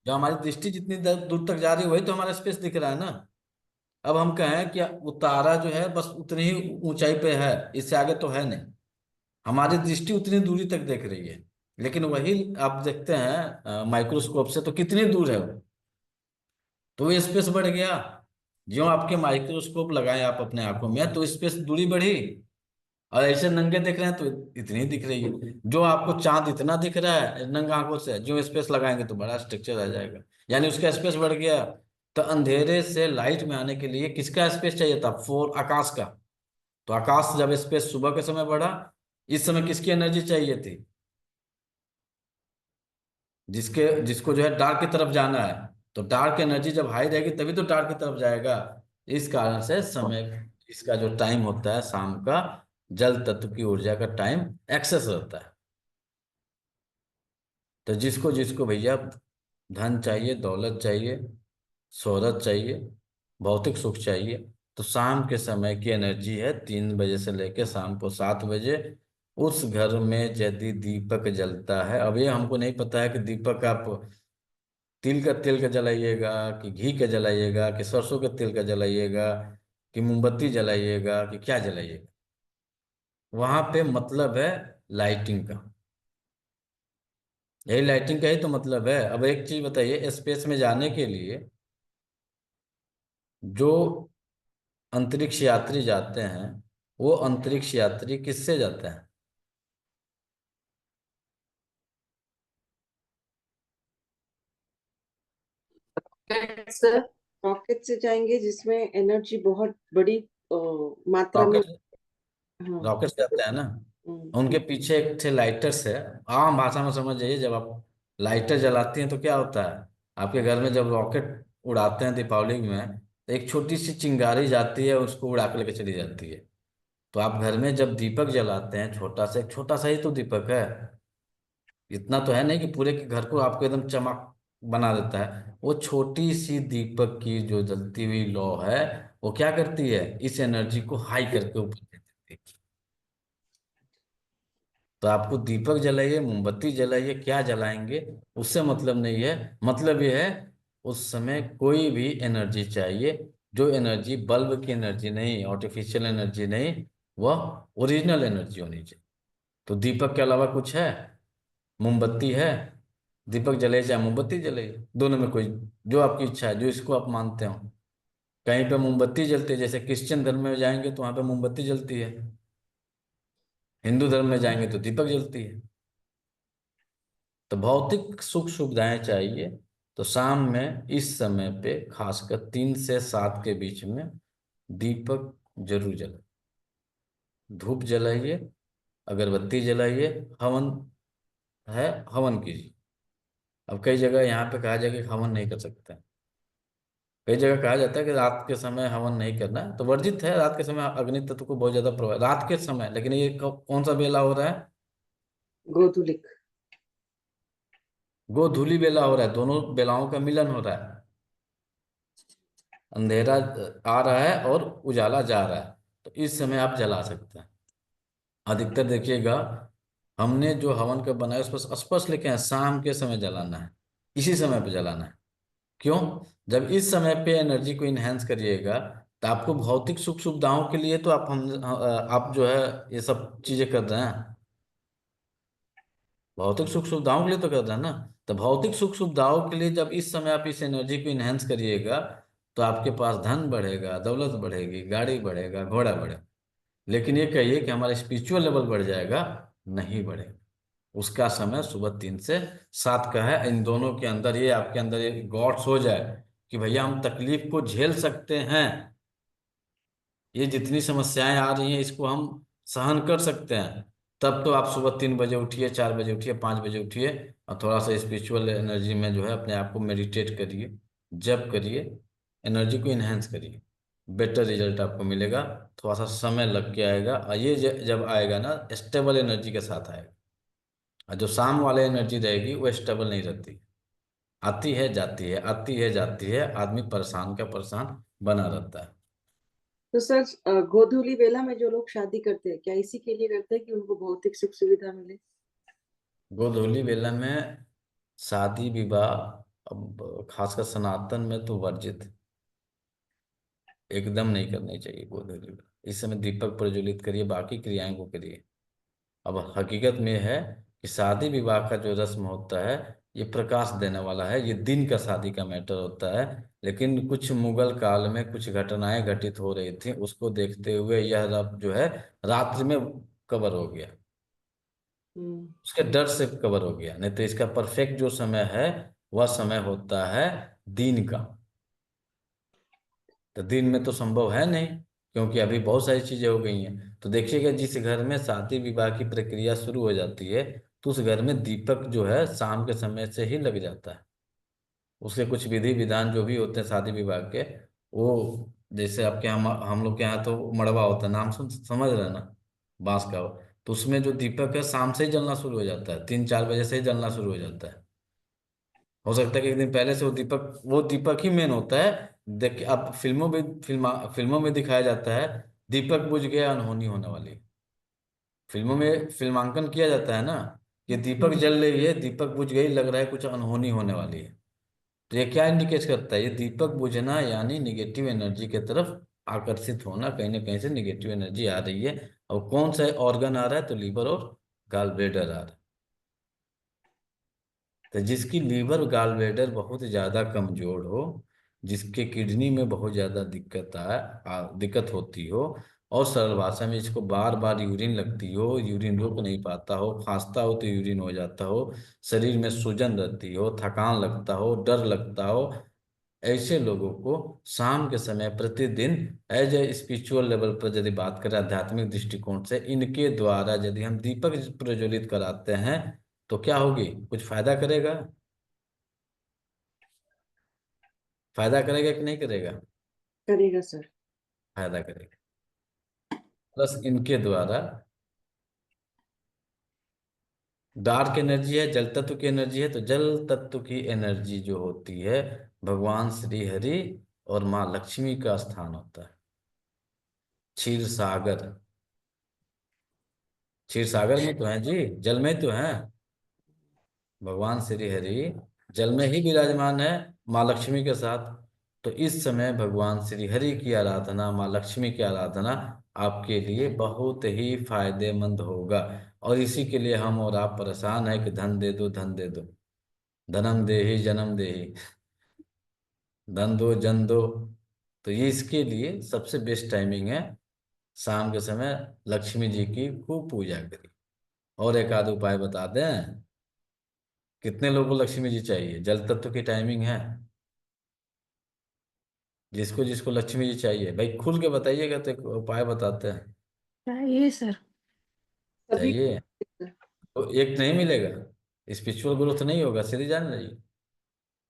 जो हमारी दृष्टि जितनी दूर तक जा रही है, वही तो हमारा स्पेस दिख रहा है ना। अब हम कहें कि वो तारा जो है बस उतनी ही ऊंचाई पे है, इससे आगे तो है नहीं, हमारी दृष्टि उतनी दूरी तक देख रही है। लेकिन वही आप देखते हैं माइक्रोस्कोप से, तो कितनी दूर है वो, तो वो स्पेस बढ़ गया। जो आपके माइक्रोस्कोप लगाए आप अपने आंखों में, तो स्पेस दूरी बढ़ी। और ऐसे नंगे दिख रहे हैं तो इतनी दिख रही है। जो आपको चांद इतना दिख रहा है नंगा आंखों से, जो स्पेस लगाएंगे तो बड़ा स्ट्रक्चर आ जाएगा, यानी उसका स्पेस बढ़ गया। तो अंधेरे से लाइट में आने के लिए किसका स्पेस चाहिए था, फोर आकाश का। तो आकाश जब स्पेस सुबह के समय बढ़ा, इस समय किसकी एनर्जी चाहिए थी, जिसको जो है डार्क की तरफ जाना है। तो डार्क एनर्जी जब हाई रहेगी तभी तो डार्क की तरफ जाएगा। इस कारण से समय, इसका जो टाइम होता है शाम का, जल तत्व की ऊर्जा का टाइम एक्सेस रहता है। तो जिसको जिसको भैया धन चाहिए, दौलत चाहिए, शोहरत चाहिए, भौतिक सुख चाहिए, तो शाम के समय की एनर्जी है 3 बजे से लेकर शाम को 7 बजे। उस घर में यदि दीपक जलता है, अब ये हमको नहीं पता है कि दीपक आप तिल का जलाइएगा, कि घी का जलाइएगा, कि सरसों के तेल का जलाइएगा, कि मोमबत्ती जलाइएगा, कि क्या जलाइएगा, वहां पे मतलब है लाइटिंग का। यही लाइटिंग का ही तो मतलब है। अब एक चीज बताइए, स्पेस में जाने के लिए जो अंतरिक्ष यात्री जाते हैं, वो अंतरिक्ष यात्री किससे जाते हैं? सर रॉकेट से जाएंगे, जिसमें एनर्जी बहुत बड़ी मात्रा में। रॉकेट, हाँ। रॉकेट से जाते हैं ना, हम्म। उनके पीछे एक थे लाइटर्स है। आम भाषा में समझ जाइए, जब आप लाइटर जलाती हैं तो क्या होता है, आपके घर में जब रॉकेट उड़ाते हैं दीपावली में, तो एक छोटी सी चिंगारी जाती है, उसको उड़ा के लेके चली जाती है। तो आप घर में जब दीपक जलाते हैं, छोटा सा, एक छोटा सा ही तो दीपक है, इतना तो है नहीं कि पूरे के घर को आपको एकदम चमक बना देता है। वो छोटी सी दीपक की जो जलती हुई लौ है, वो क्या करती है, इस एनर्जी को हाई करके ऊपर दे देती है। तो आपको दीपक जलाइए, मोमबत्ती जलाइए, क्या जलाएंगे, उससे मतलब नहीं है। मतलब ये है, उस समय कोई भी एनर्जी चाहिए, जो एनर्जी बल्ब की एनर्जी नहीं, आर्टिफिशियल एनर्जी नहीं, वह ओरिजिनल एनर्जी होनी चाहिए। तो दीपक के अलावा कुछ है? मोमबत्ती है, दीपक जले चाहे मोमबत्ती जले, दोनों में कोई, जो आपकी इच्छा है, जो इसको आप मानते हो। कहीं पे मोमबत्ती जलती है, जैसे क्रिश्चियन धर्म में जाएंगे तो वहां पे मोमबत्ती जलती है, हिंदू धर्म में जाएंगे तो दीपक जलती है। तो भौतिक सुख सुविधाएं चाहिए तो शाम में इस समय पे खासकर 3 से 7 के बीच में दीपक जरूर जलाए, धूप जलाइए, अगरबत्ती जलाइए, हवन है हवन कीजिए। अब कई जगह यहाँ पे कहा जाए कि हवन नहीं कर सकते हैं। कई जगह कहा जाता है कि रात के समय हवन नहीं करना है, तो वर्जित है रात के समय अग्नि तत्व को बहुत ज्यादा प्रभाव रात के समय। लेकिन ये कौन सा बेला हो रहा है? गोधूलिक। गोधूली बेला हो रहा है, दोनों बेलाओं का मिलन हो रहा है। अंधेरा आ रहा है और उजाला जा रहा है, तो इस समय आप जला सकते हैं। अधिकतर देखिएगा हमने जो हवन का बनाया उस पर स्पष्ट लिखे हैं शाम के समय जलाना है, इसी समय पे जलाना है। क्यों? जब इस समय पे एनर्जी को इनहेंस करिएगा तो आपको भौतिक सुख सुविधाओं के लिए तो आप जो है ये सब चीजें कर रहे हैं, भौतिक सुख सुविधाओं के लिए तो कर रहे हैं ना। तो भौतिक सुख सुविधाओं के लिए जब इस समय आप इस एनर्जी को इनहेंस करिएगा तो आपके पास धन बढ़ेगा, दौलत बढ़ेगी, गाड़ी बढ़ेगा, घोड़ा बढ़ेगा। लेकिन ये कहिए कि हमारा स्पिरिचुअल लेवल बढ़ जाएगा, नहीं बढ़ेगा। उसका समय सुबह 3 से 7 का है। इन दोनों के अंदर ये आपके अंदर ये गॉड्स हो जाए कि भैया हम तकलीफ को झेल सकते हैं, ये जितनी समस्याएं आ रही हैं इसको हम सहन कर सकते हैं, तब तो आप सुबह 3 बजे उठिए, 4 बजे उठिए, 5 बजे उठिए और थोड़ा सा स्पिरिचुअल एनर्जी में जो है अपने आप को मेडिटेट करिए, जप करिए, एनर्जी को इन्हेंस करिए, बेटर रिजल्ट आपको मिलेगा। थोड़ा सा समय लग के आएगा और ये जब आएगा ना स्टेबल एनर्जी के साथ आएगा। और जो शाम वाले एनर्जी रहेगी वो स्टेबल नहीं रहती, आती है जाती है, आती है जाती है, आदमी परेशान का परेशान बना रहता है। तो सर गोधूली बेला में जो लोग शादी करते हैं क्या इसी के लिए करते हैं कि उनको भौतिक सुख सुविधा मिले? गोधूली बेला में शादी विवाह अब खासकर सनातन में तो वर्जित है, एकदम नहीं करनी चाहिए गोधूली बेला। इस समय दीपक प्रज्वलित करिए, बाकी क्रियाएं को करिए। अब हकीकत में है कि शादी विवाह का जो रस्म होता है ये प्रकाश देने वाला है, ये दिन का शादी का मैटर होता है। लेकिन कुछ मुगल काल में कुछ घटनाएं घटित हो रही थी, उसको देखते हुए यह रब जो है रात्रि में कवर हो गया, उसके डर से कवर हो गया। नहीं तो इसका परफेक्ट जो समय है वह समय होता है दिन का। तो दिन में तो संभव है नहीं, क्योंकि अभी बहुत सारी चीजें हो गई हैं। तो देखिएगा जिस घर में शादी विवाह की प्रक्रिया शुरू हो जाती है तो उस घर में दीपक जो है शाम के समय से ही लग जाता है। उसके कुछ विधि विधान जो भी होते हैं शादी विवाह के, वो जैसे आपके यहाँ हम लोग के यहाँ तो मड़वा होता है, नाम समझ रहे हैं ना, बांस का। तो उसमें जो दीपक है शाम से ही जलना शुरू हो जाता है, 3-4 बजे से ही जलना शुरू हो जाता है। हो सकता है कि एक दिन पहले से वो दीपक ही मेन होता है। देख अब फिल्मों में दिखाया जाता है दीपक बुझ गया अनहोनी होने वाली। फिल्मों में फिल्मांकन किया जाता है ना, ये दीपक जल रही है, दीपक बुझ गई, लग रहा है कुछ अनहोनी होने वाली है। तो ये क्या इंडिकेट करता है? ये दीपक बुझना यानी निगेटिव एनर्जी की तरफ आकर्षित होना, कहीं ना कहीं से निगेटिव एनर्जी आ रही है। और कौन सा ऑर्गन आ रहा है? तो लीवर और गॉल ब्लैडर आ रहा है। तो जिसकी लीवर गॉल ब्लैडर बहुत ज़्यादा कमजोर हो, जिसके किडनी में बहुत ज़्यादा दिक्कत होती हो, और सरल भाषा में इसको बार बार यूरिन लगती हो, यूरिन रोक नहीं पाता हो, खांसता हो तो यूरिन हो जाता हो, शरीर में सूजन रहती हो, थकान लगता हो, डर लगता हो, ऐसे लोगों को शाम के समय प्रतिदिन एज ए स्पिरिचुअल लेवल पर यदि बात करें, आध्यात्मिक दृष्टिकोण से, इनके द्वारा यदि हम दीपक प्रज्वलित कराते हैं तो क्या होगी? कुछ फायदा करेगा? फायदा करेगा कि नहीं करेगा? करेगा सर। फायदा करेगा। प्लस इनके द्वारा डार्क एनर्जी है, जल तत्व की एनर्जी है, तो जल तत्व की एनर्जी जो होती है भगवान श्री हरि और माँ लक्ष्मी का स्थान होता है। क्षीर सागर, क्षीर सागर में तो है जी, जल में तो है। भगवान श्री हरि जल में ही विराजमान है माँ लक्ष्मी के साथ। तो इस समय भगवान श्री हरि की आराधना, माँ लक्ष्मी की आराधना आपके लिए बहुत ही फायदेमंद होगा। और इसी के लिए हम और आप परेशान हैं कि धन दे दो, धन दे दो, धनम देहि जन्म देहि, धन दो जन दो। तो ये इसके लिए सबसे बेस्ट टाइमिंग है शाम के समय लक्ष्मी जी की खूब पूजा करिए। और एक आध उपाय बता दें, कितने लोगों को लक्ष्मी जी चाहिए? जल तत्व की टाइमिंग है, जिसको जिसको लक्ष्मी जी चाहिए भाई खुल के बताइएगा तो एक उपाय बताते हैं। चाहिए सर। सभी चाहिए तो एक नहीं मिलेगा, स्पिरिचुअल ग्रोथ नहीं होगा, सीधी जान लीजिए।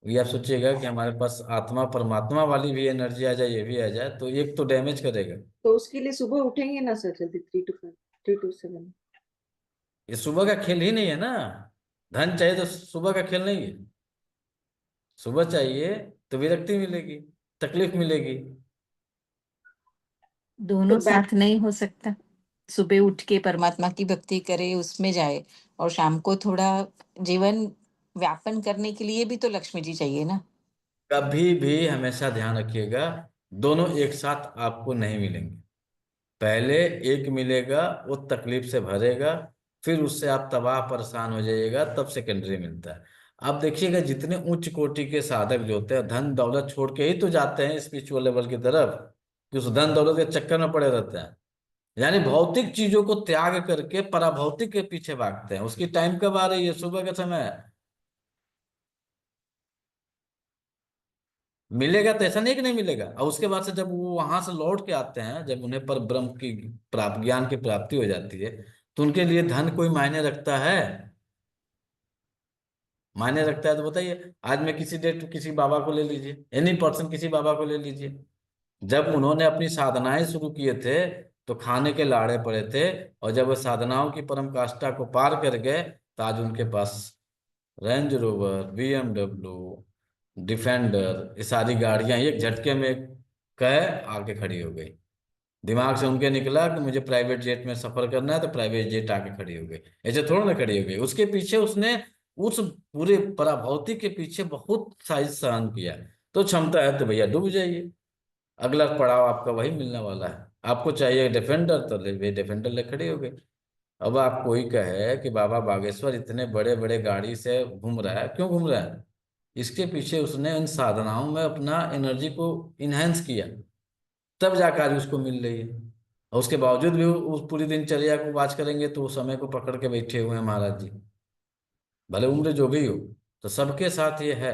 ये आप सोचिएगा कि हमारे पास आत्मा परमात्मा वाली भी एनर्जी आ जाए, ये भी आ जाए, तो एक तो डैमेज करेगा। तो उसके लिए सुबह उठेंगे ना सर जल्दी 3 to 5, 3 to 7। ये सुबह का खेल ही नहीं है ना। धन चाहिए तो सुबह का खेल नहीं है। सुबह चाहिए तो विरक्ति मिलेगी, तकलीफ मिलेगी। दोनों तो साथ नहीं हो सकता। सुबह उठ के परमात्मा की भक्ति करे, उसमें जाए, और शाम को थोड़ा जीवन व्यापन करने के लिए भी तो लक्ष्मी जी चाहिए ना। कभी भी हमेशा ध्यान रखिएगा, दोनों एक साथ आपको नहीं मिलेंगे। पहले एक मिलेगा, वो तकलीफ से भरेगा, फिर उससे आप तबाह परेशान हो जाइएगा, तब सेकेंडरी मिलता है। आप देखिएगा जितने उच्च कोटि के साधक जो होते हैं धन दौलत छोड़ के ही तो जाते हैं स्पिरिचुअल लेवल की तरफ, कि उस धन दौलत के चक्कर में पड़े रहते हैं। यानी भौतिक चीजों को त्याग करके पराभौतिक के पीछे भागते हैं। उसकी टाइम कब आ रही है? सुबह का समय है। मिलेगा तो ऐसा नहीं कि नहीं मिलेगा। और उसके बाद से जब वो वहां से लौट के आते हैं, जब उन्हें पर ब्रह्म की प्राप्त ज्ञान की प्राप्ति हो जाती है, तो उनके लिए धन कोई मायने रखता है? मायने रखता है तो बताइए। आज मैं किसी डेट किसी बाबा को ले लीजिए, एनी पर्सन किसी बाबा को ले लीजिए, जब उन्होंने अपनी साधनाएं शुरू किए थे तो खाने के लाड़े पड़े थे, और जब वो साधनाओं की परम काष्ठा को पार कर गए तो आज उनके पास रेंज रोवर, BMW, डिफेंडर, ये सारी गाड़ियां एक झटके में कह आके खड़ी हो गई। दिमाग से उनके निकला कि मुझे प्राइवेट जेट में सफर करना है, तो प्राइवेट जेट आके खड़ी हो गई। ऐसे थोड़ा ना खड़ी हो गई, उसके पीछे उसने उस पूरे पराभौती के पीछे बहुत साइज सहन किया। तो क्षमता है तो भैया डूब जाइए, अगला पड़ाव आपका वही मिलने वाला है। आपको चाहिए डिफेंडर, तो ले डिफेंडर ले खड़ी हो गई। अब आप कोई कहे कि बाबा बागेश्वर इतने बड़े बड़े गाड़ी से घूम रहा है, क्यों घूम रहा है? इसके पीछे उसने इन साधनाओं में अपना एनर्जी को इनहेंस किया, तब जाकर आज उसको मिल रही है। और उसके बावजूद भी वो उस पूरी दिनचर्या को वाच करेंगे तो वो समय को पकड़ के बैठे हुए हैं महाराज जी। भले उम्र जो भी हो, तो सबके साथ ये है।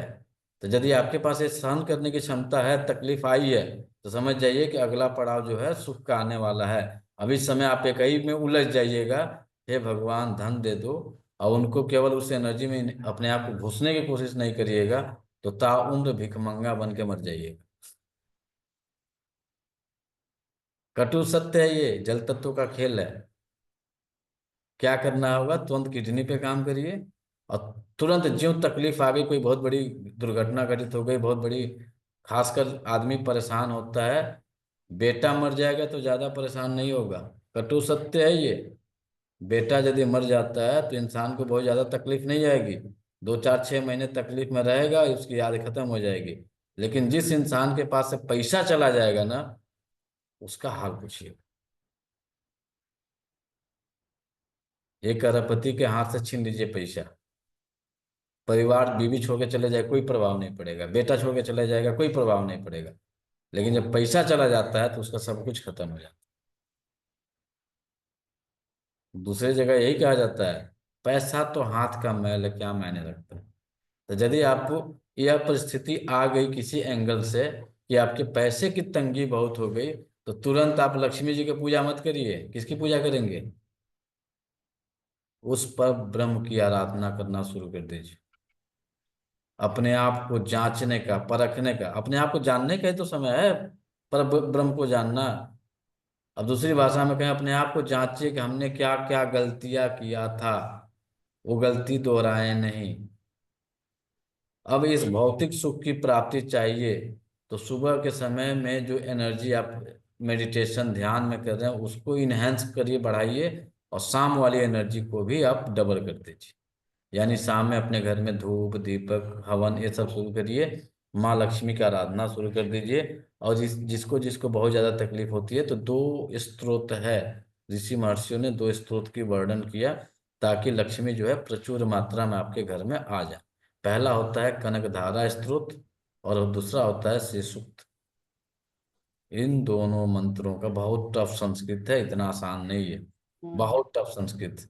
तो यदि आपके पास ये सहन करने की क्षमता है, तकलीफ आई है, तो समझ जाइए कि अगला पड़ाव जो है सुख का आने वाला है। अभी इस समय आप एक ही में उलझ जाइएगा, हे भगवान धन दे दो, और उनको केवल उस एनर्जी में अपने आप को घुसने की कोशिश नहीं करिएगा, तो ताउम्र भिखमंगा बन के मर जाइएगा। कटु सत्य है, ये जल तत्व का खेल है। क्या करना होगा? तुरंत किडनी पे काम करिए, और तुरंत ज्यों तकलीफ आ गई, कोई बहुत बड़ी दुर्घटना घटित हो गई, बहुत बड़ी, खासकर आदमी परेशान होता है, बेटा मर जाएगा तो ज्यादा परेशान नहीं होगा। कटु सत्य है ये। बेटा यदि मर जाता है तो इंसान को बहुत ज्यादा तकलीफ नहीं आएगी, 2 4 6 महीने तकलीफ में रहेगा, उसकी याद खत्म हो जाएगी। लेकिन जिस इंसान के पास से पैसा चला जाएगा ना, उसका हाल पूछिए। एक अरबपति के हाथ से छीन लीजिए पैसा, परिवार बीवी छोड़ के चले जाए कोई प्रभाव नहीं पड़ेगा, बेटा छोड़ के चले जाएगा कोई प्रभाव नहीं पड़ेगा, लेकिन जब पैसा चला जाता है तो उसका सब कुछ खत्म हो जाता है। दूसरी जगह यही कहा जाता है, पैसा तो हाथ का मैल है, क्या मायने रखता है। तो यदि आपको यह परिस्थिति आ गई किसी एंगल से कि आपके पैसे की तंगी बहुत हो गई, तो तुरंत आप लक्ष्मी जी की पूजा मत करिए। किसकी पूजा करेंगे? उस पर ब्रह्म की आराधना करना शुरू कर दीजिए। अपने आप को जांचने का, परखने का, अपने आप को जानने का ही तो समय है, पर ब्रह्म को जानना। अब दूसरी भाषा में कहें, अपने आप को जांचिए कि हमने क्या क्या गलतियां किया था, वो गलती दोहराए नहीं। अब इस भौतिक सुख की प्राप्ति चाहिए, तो सुबह के समय में जो एनर्जी आप मेडिटेशन ध्यान में कर रहे हैं उसको इनहेंस करिए, बढ़ाइए, और शाम वाली एनर्जी को भी आप डबल कर दीजिए। यानी शाम में अपने घर में धूप दीपक हवन ये सब शुरू करिए। माँ लक्ष्मी की आराधना शुरू कर दीजिए। और जिसको जिसको बहुत ज्यादा तकलीफ होती है, तो दो स्त्रोत है, ऋषि महर्षियों ने दो स्त्रोत की वर्णन किया, ताकि लक्ष्मी जो है प्रचुर मात्रा में आपके घर में आ जाए। पहला होता है कनकधारा स्त्रोत, और दूसरा होता है श्री सूक्त। इन दोनों मंत्रों का बहुत टफ संस्कृत है, इतना आसान नहीं है, बहुत टफ संस्कृत।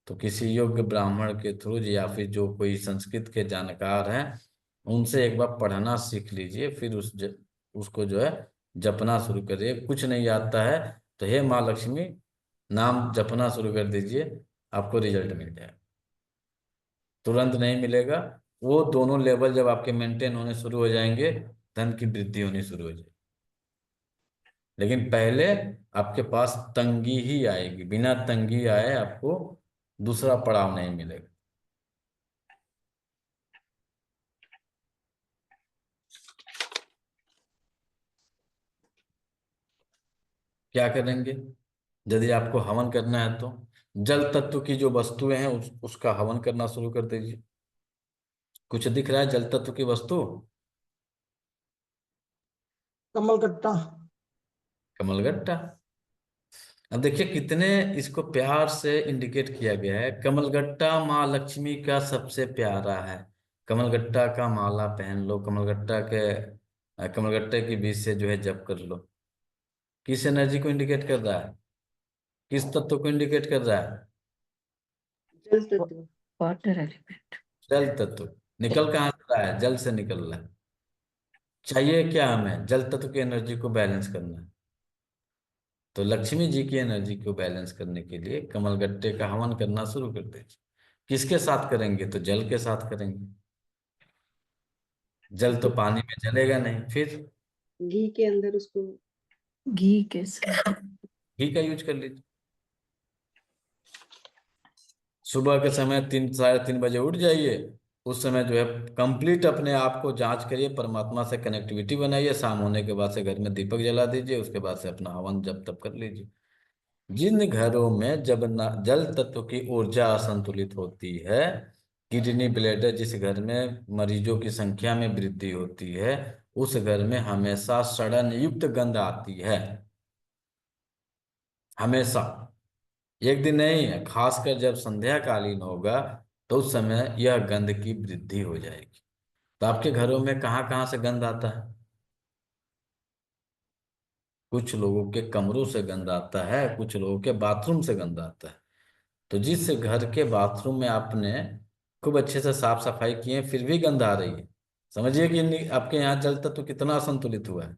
तो किसी योग्य ब्राह्मण के थ्रू, या फिर जो कोई संस्कृत के जानकार हैं, उनसे एक बार पढ़ना सीख लीजिए, फिर उसको जो है जपना शुरू करिए। कुछ नहीं आता है तो हे माँ लक्ष्मी नाम जपना शुरू कर दीजिए, आपको रिजल्ट मिल जाएगा। तुरंत नहीं मिलेगा, वो दोनों लेवल जब आपके मेंटेन होने शुरू हो जाएंगे, धन की वृद्धि होनी शुरू हो जाएगी। लेकिन पहले आपके पास तंगी ही आएगी, बिना तंगी आए आपको दूसरा पड़ाव नहीं मिलेगा। क्या करेंगे? यदि आपको हवन करना है तो जल तत्व की जो वस्तुएं हैं उसका हवन करना शुरू कर दीजिए। कुछ दिख रहा है जल तत्व की वस्तु? कमलगट्टा। कमलगट्टा। अब देखिए कितने इसको प्यार से इंडिकेट किया गया है। कमलगट्टा माँ लक्ष्मी का सबसे प्यारा है। कमलगट्टा का माला पहन लो, कमलगट्टे के बीज से जो है जप कर लो। किस एनर्जी को इंडिकेट कर रहा है? किस तत्व को इंडिकेट कर रहा है? जल तत्व। Water element. जल तत्व। निकल कहाँ से रहा है? जल से निकल रहा है। चाहिए क्या हमें? जल तत्व की एनर्जी को बैलेंस करना है। तो लक्ष्मी जी की एनर्जी को बैलेंस करने के लिए कमलगट्टे का हवन करना शुरू कर दीजिए। किसके साथ करेंगे? तो जल के साथ करेंगे। जल तो पानी में जलेगा नहीं, फिर घी के अंदर उसको। घी के साथ। घी का यूज कर लीजिए। सुबह के समय 3 साढ़े 3 बजे उठ जाइए। उस समय जो है कंप्लीट अपने आप को जांच करिए, परमात्मा से कनेक्टिविटी बनाइए। शाम होने के बाद से घर में दीपक जला दीजिए, उसके बाद से अपना हवन जब तब कर लीजिए। जिन घरों में जब जल तत्व की ऊर्जा असंतुलित होती है, किडनी ब्लैडर जिस घर में मरीजों की संख्या में वृद्धि होती है, उस घर में हमेशा सड़न युक्त गंध आती है। हमेशा। एक दिन नहीं है, खासकर जब संध्या कालीन होगा, तो उस समय यह गंध की वृद्धि हो जाएगी। तो आपके घरों में कहाँ कहाँ से गंध आता है? कुछ लोगों के कमरों से गंध आता है, कुछ लोगों के बाथरूम से गंध आता है। तो जिस घर के बाथरूम में आपने खूब अच्छे से साफ सफाई की है, फिर भी गंध आ रही है, समझिए कि आपके यहाँ जल तत्व कितना असंतुलित हुआ है।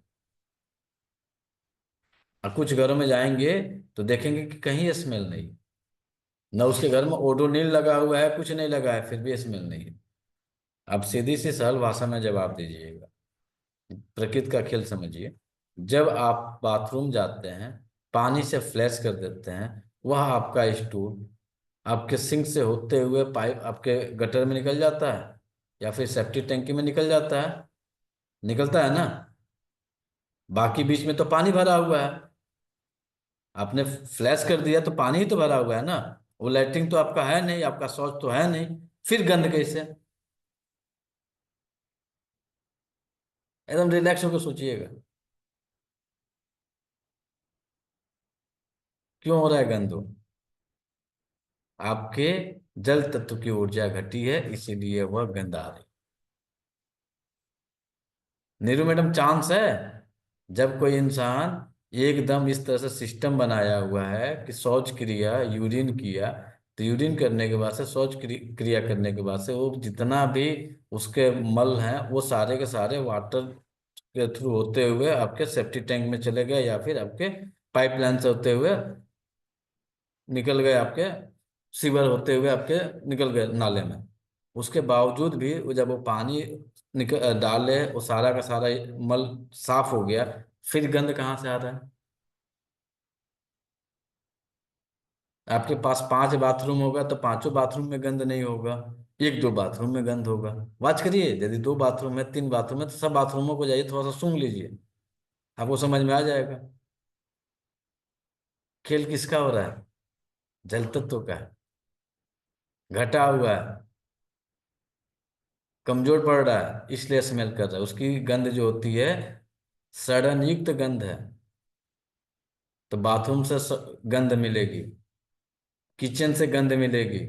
और कुछ घरों में जाएंगे तो देखेंगे कि कहीं स्मेल नहीं, न उसके घर में ओडोनिल लगा हुआ है, कुछ नहीं लगा है, फिर भी स्मेल नहीं है। आप सीधी सी सरल भाषा में जवाब दीजिएगा, प्रकृति का खेल समझिए। जब आप बाथरूम जाते हैं, पानी से फ्लैश कर देते हैं, वह आपका स्टूल आपके सिंक से होते हुए पाइप आपके गटर में निकल जाता है, या फिर सेप्टिक टैंकी में निकल जाता है, निकलता है ना। बाकी बीच में तो पानी भरा हुआ है, आपने फ्लैश कर दिया तो पानी ही तो भरा हुआ है ना। वो लैट्रिन तो आपका है नहीं, आपका शौच तो है नहीं, फिर गंद कैसे? एकदम रिलैक्स होकर सोचिएगा, क्यों हो रहा है गंद? आपके जल तत्व की ऊर्जा घटी है, इसीलिए वह गंदा आ रही। नीरू मैडम, चांस है जब कोई इंसान एकदम इस तरह से सिस्टम बनाया हुआ है कि शौच क्रिया, यूरिन किया, तो यूरिन करने के बाद से, क्रिया करने के बाद से, वो जितना भी उसके मल हैं वो सारे के सारे वाटर के थ्रू होते हुए आपके सेप्टिक टैंक में चले गए, या फिर आपके पाइपलाइन से होते हुए निकल गए, आपके सीवर होते हुए आपके निकल गए नाले में। उसके बावजूद भी वो जब वो पानी डाले, वो सारा का सारा मल साफ हो गया, फिर गंद कहाँ से आ रहा है? आपके पास 5 बाथरूम होगा तो पांचों बाथरूम में गंद नहीं होगा, एक दो बाथरूम में गंद होगा। वाच करिए, यदि 2 बाथरूम है, 3 बाथरूम है, तो सब बाथरूमों को जाइए थोड़ा सा सूंघ लीजिए, आपको समझ में आ जाएगा खेल किसका हो रहा है। जल तत्व का है, घटा हुआ है। कमजोर पड़ रहा है इसलिए स्मेल कर रहा है। उसकी गंध जो होती है सड़न युक्त गंध है। तो बाथरूम से गंध मिलेगी, किचन से गंध मिलेगी,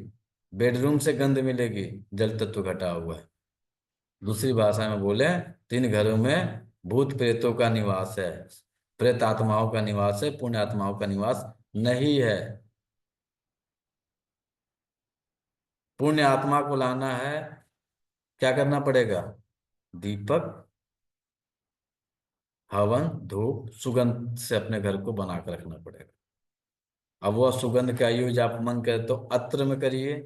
बेडरूम से गंध मिलेगी, जल तत्व घटा हुआ है। दूसरी भाषा में बोले तो इन घरों में भूत प्रेतों का निवास है, प्रेत आत्माओं का निवास है, पुण्य आत्माओं का निवास नहीं है। पुण्य आत्मा को लाना है, क्या करना पड़ेगा? दीपक, हवन, धूप, सुगंध से अपने घर को बना कर रखना पड़ेगा। अब वह सुगंध का यूज आप मन करे तो अत्र में करिए,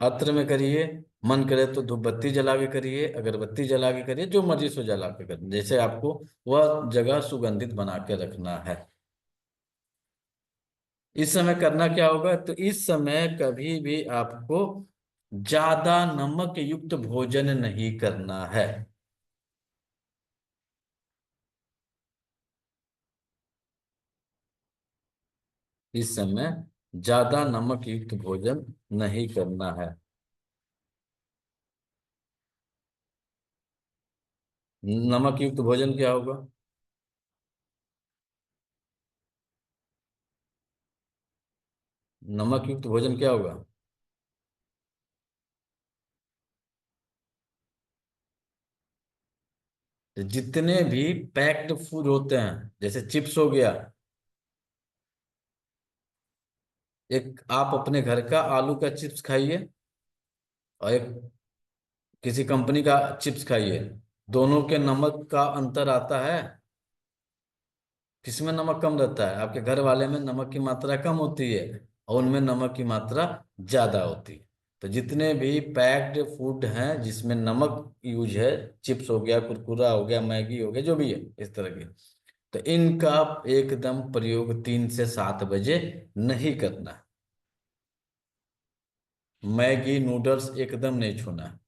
अत्र में करिए, मन करे तो धूप बत्ती जला के करिए, अगरबत्ती जला के करिए, जो मर्जी सो जला के करिए, जैसे आपको वह जगह सुगंधित बना के रखना है। इस समय करना क्या होगा? तो इस समय कभी भी आपको ज्यादा नमक युक्त भोजन नहीं करना है। इस समय ज्यादा नमक युक्त भोजन नहीं करना है। नमक युक्त भोजन क्या होगा? नमक युक्त भोजन क्या होगा? जितने भी पैक्ड फूड होते हैं, जैसे चिप्स हो गया, एक आप अपने घर का आलू का चिप्स खाइए और एक किसी कंपनी का चिप्स खाइए, दोनों के नमक का अंतर आता है। किसमें नमक कम रहता है? आपके घर वाले में नमक की मात्रा कम होती है और उनमें नमक की मात्रा ज्यादा होती है। तो जितने भी पैक्ड फूड हैं जिसमें नमक यूज है, चिप्स हो गया, कुरकुरा हो गया, मैगी हो गया, जो भी है इस तरह के, तो इनका एकदम प्रयोग 3 से 7 बजे नहीं करना है। मैगी नूडल्स एकदम नहीं छूना है।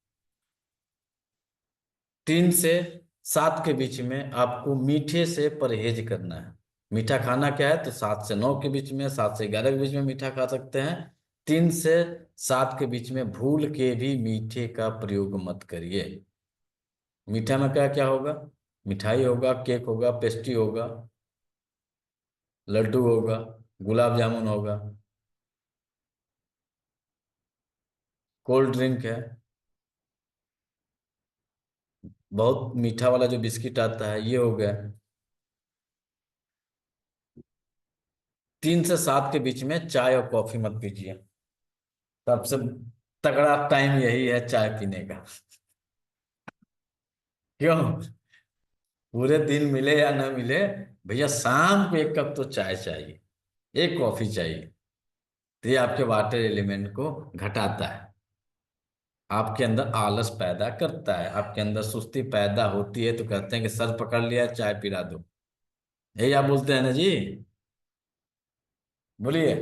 3 से 7 के बीच में आपको मीठे से परहेज करना है। मीठा खाना क्या है? तो 7 से 9 के बीच में, 7 से 11 के बीच में मीठा खा सकते हैं। 3 से 7 के बीच में भूल के भी मीठे का प्रयोग मत करिए। मीठा में क्या क्या होगा? मिठाई होगा, केक होगा, पेस्ट्री होगा, लड्डू होगा, गुलाब जामुन होगा, कोल्ड ड्रिंक है, बहुत मीठा वाला जो बिस्किट आता है, ये हो गया। 3 से 7 के बीच में चाय और कॉफी मत पीजिए। सबसे तगड़ा टाइम यही है चाय पीने का। क्यों? पूरे दिन मिले या ना मिले, भैया शाम को 1 कप तो चाय चाहिए, एक कॉफी चाहिए। तो ये आपके वाटर एलिमेंट को घटाता है, आपके अंदर आलस पैदा करता है, आपके अंदर सुस्ती पैदा होती है तो कहते हैं कि सर पकड़ लिया, चाय पिला दो। यही आप बोलते हैं ना जी? बोलिए।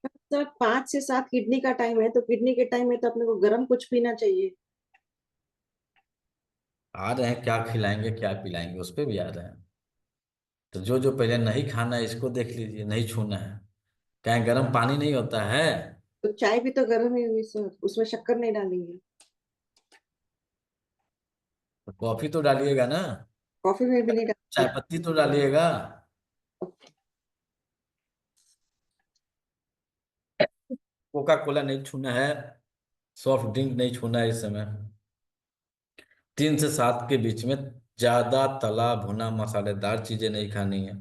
सर 5 से 7 किडनी का टाइम है, तो किडनी के टाइम में तो अपने को गर्म कुछ पीना चाहिए। आ रहे हैं, क्या खिलाएंगे क्या पिलाएंगे उस पे भी आ रहे हैं। तो जो जो पहले नहीं खाना है इसको देख लीजिए, नहीं छूना है। क्या गर्म पानी नहीं होता है? तो चाय भी तो गर्म ही हुई सर, उसमें शक्कर नहीं डालेंगे। तो कॉफी तो डालिएगा ना, कॉफी में भी नहीं चाय डालेंगे। पत्ती तो डालिएगा। कोका कोला नहीं छूना है, सॉफ्ट ड्रिंक नहीं छूना है इस समय। 3 से 7 के बीच में ज्यादा तला भुना मसालेदार चीजें नहीं खानी है।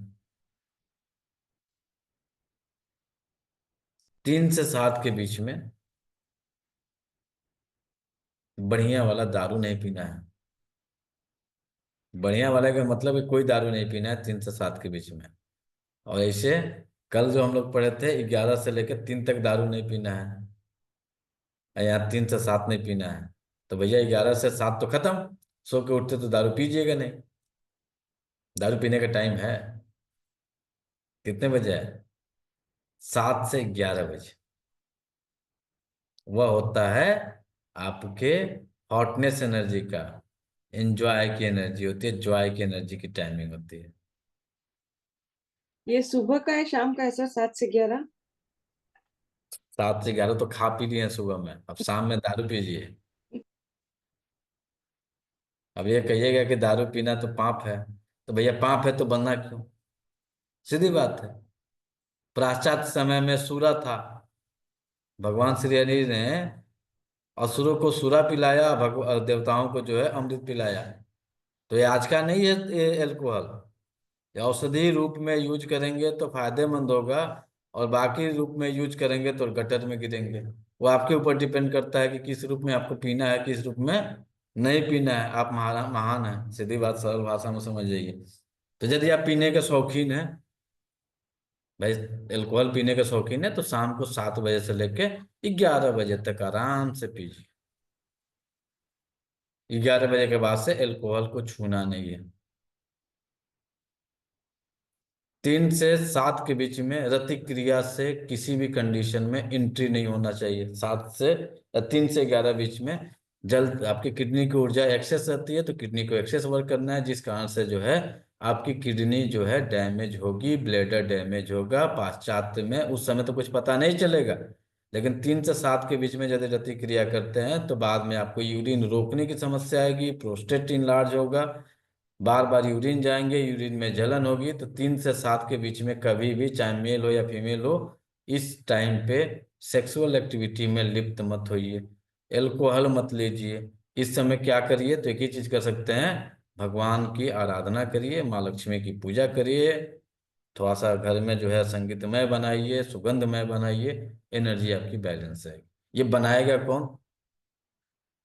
3 से 7 के बीच में बढ़िया वाला दारू नहीं पीना है। बढ़िया वाला का मतलब है कोई दारू नहीं पीना है 3 से 7 के बीच में। और ऐसे कल जो हम लोग पढ़े थे 11 से लेकर 3 तक दारू नहीं पीना है, और यहाँ 3 से 7 नहीं पीना है। तो भैया 11 से 7 तो खत्म, सो के उठते तो दारू पीजिएगा नहीं। दारू पीने का टाइम है कितने बजे है? 7 से 11 बजे। वह होता है आपके हॉटनेस एनर्जी का, एंजॉय की एनर्जी होती है, जॉय की एनर्जी की टाइमिंग होती है। ये सुबह का है शाम का है सर 7 से 11? 7 से 11 तो खा पी लिए हैं सुबह में, अब शाम में दारू पीजिए। अब ये कहिएगा कि दारू पीना तो पाप है, तो भैया पाप है तो बनना क्यों? सीधी बात है। पाश्चात्य समय में सूरा था, भगवान श्री हरि ने असुरों को सूरा पिलाया, देवताओं को जो है अमृत पिलाया। तो ये आज का नहीं है ये एल्कोहल। ये औषधि रूप में यूज करेंगे तो फायदेमंद होगा, और बाकी रूप में यूज करेंगे तो गटर में गिरेंगे। वो आपके ऊपर डिपेंड करता है कि किस रूप में आपको पीना है, किस रूप में नहीं पीना है। आप महान महान है, सीधी बात सरल भाषा में समझ जाइए। तो यदि आप पीने के शौकीन हैं भाई, एल्कोहल पीने के शौकीन है, तो शाम को 7 बजे से लेके 11 बजे तक आराम से पीजिए। 11 बजे के बाद से एल्कोहल को छूना नहीं है। 3 से 7 के बीच में रति क्रिया से किसी भी कंडीशन में एंट्री नहीं होना चाहिए। 3 से 11 बीच में जल आपकी किडनी की ऊर्जा एक्सेस रहती है, तो किडनी को एक्सेस वर्क करना है, जिस कारण से जो है आपकी किडनी जो है डैमेज होगी, ब्लैडर डैमेज होगा। पाश्चात्य में उस समय तो कुछ पता नहीं चलेगा, लेकिन 3 से 7 के बीच में यदि रति क्रिया करते हैं तो बाद में आपको यूरिन रोकने की समस्या आएगी, प्रोस्टेट इनलार्ज होगा, बार बार यूरिन जाएंगे, यूरिन में जलन होगी। तो 3 से 7 के बीच में कभी भी, चाहे मेल हो या फीमेल हो, इस टाइम पे सेक्सुअल एक्टिविटी में लिप्त मत होइए, एल्कोहल मत लीजिए। इस समय क्या करिए, तो एक ही चीज कर सकते हैं, भगवान की आराधना करिए, माँ लक्ष्मी की पूजा करिए, थोड़ा सा घर में जो है संगीतमय बनाइए, सुगंधमय बनाइए, एनर्जी आपकी बैलेंस है। ये बनाएगा कौन?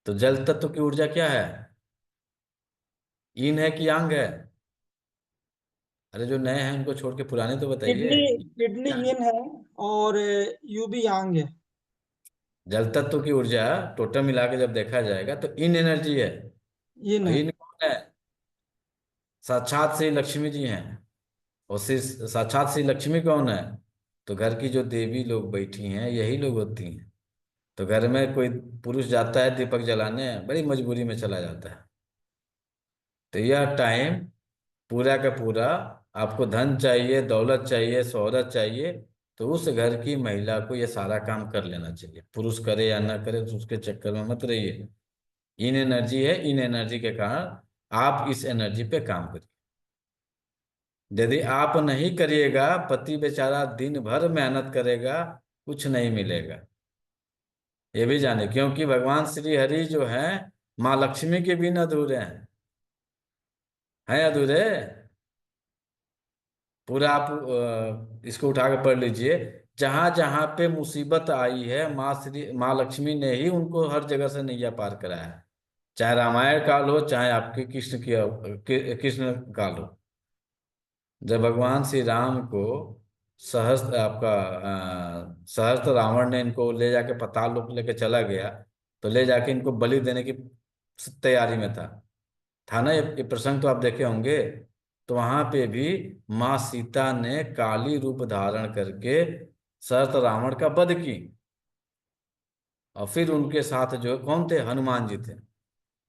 तो जल तत्व की ऊर्जा क्या है? इन है कि यांग है? अरे जो नए हैं उनको छोड़ के पुराने तो बताइए। किडनी किडनी यिन है और यूबी यांग है। जल तत्व की ऊर्जा टोटल मिला के जब देखा जाएगा तो इन एनर्जी है। यिन और है। इन कौन है? साक्षात श्री लक्ष्मी जी हैं। और श्री साक्षात श्री लक्ष्मी कौन है? तो घर की जो देवी लोग बैठी हैं यही लोग होती हैं। तो घर में कोई पुरुष जाता है दीपक जलाने, बड़ी मजबूरी में चला जाता है। तो यह टाइम पूरा का पूरा, आपको धन चाहिए, दौलत चाहिए, शोहरत चाहिए, तो उस घर की महिला को ये सारा काम कर लेना चाहिए। पुरुष करे या ना करे तो उसके चक्कर में मत रहिए। इन एनर्जी है, इन एनर्जी के कारण आप इस एनर्जी पे काम करिए। यदि आप नहीं करिएगा, पति बेचारा दिन भर मेहनत करेगा, कुछ नहीं मिलेगा। ये भी जाने, क्योंकि भगवान श्री हरि जो है माँ लक्ष्मी के बिन अधूरे हैं अधूरे। पूरा आप इसको उठा के पढ़ लीजिए। जहां जहां पे मुसीबत आई है, माँ लक्ष्मी ने ही उनको हर जगह से नैया पार कराया है। चाहे रामायण काल हो, चाहे आपके कृष्ण काल हो। जब भगवान श्री राम को सहस्त्र रावण ने इनको ले जाके पाताल लोक लेके चला गया, तो ले जाके इनको बलि देने की तैयारी में था ना? ये प्रसंग तो आप देखे होंगे। तो वहां पे भी माँ सीता ने काली रूप धारण करके सहस्त्र रावण का वध की, और फिर उनके साथ जो है कौन थे? हनुमान जी थे।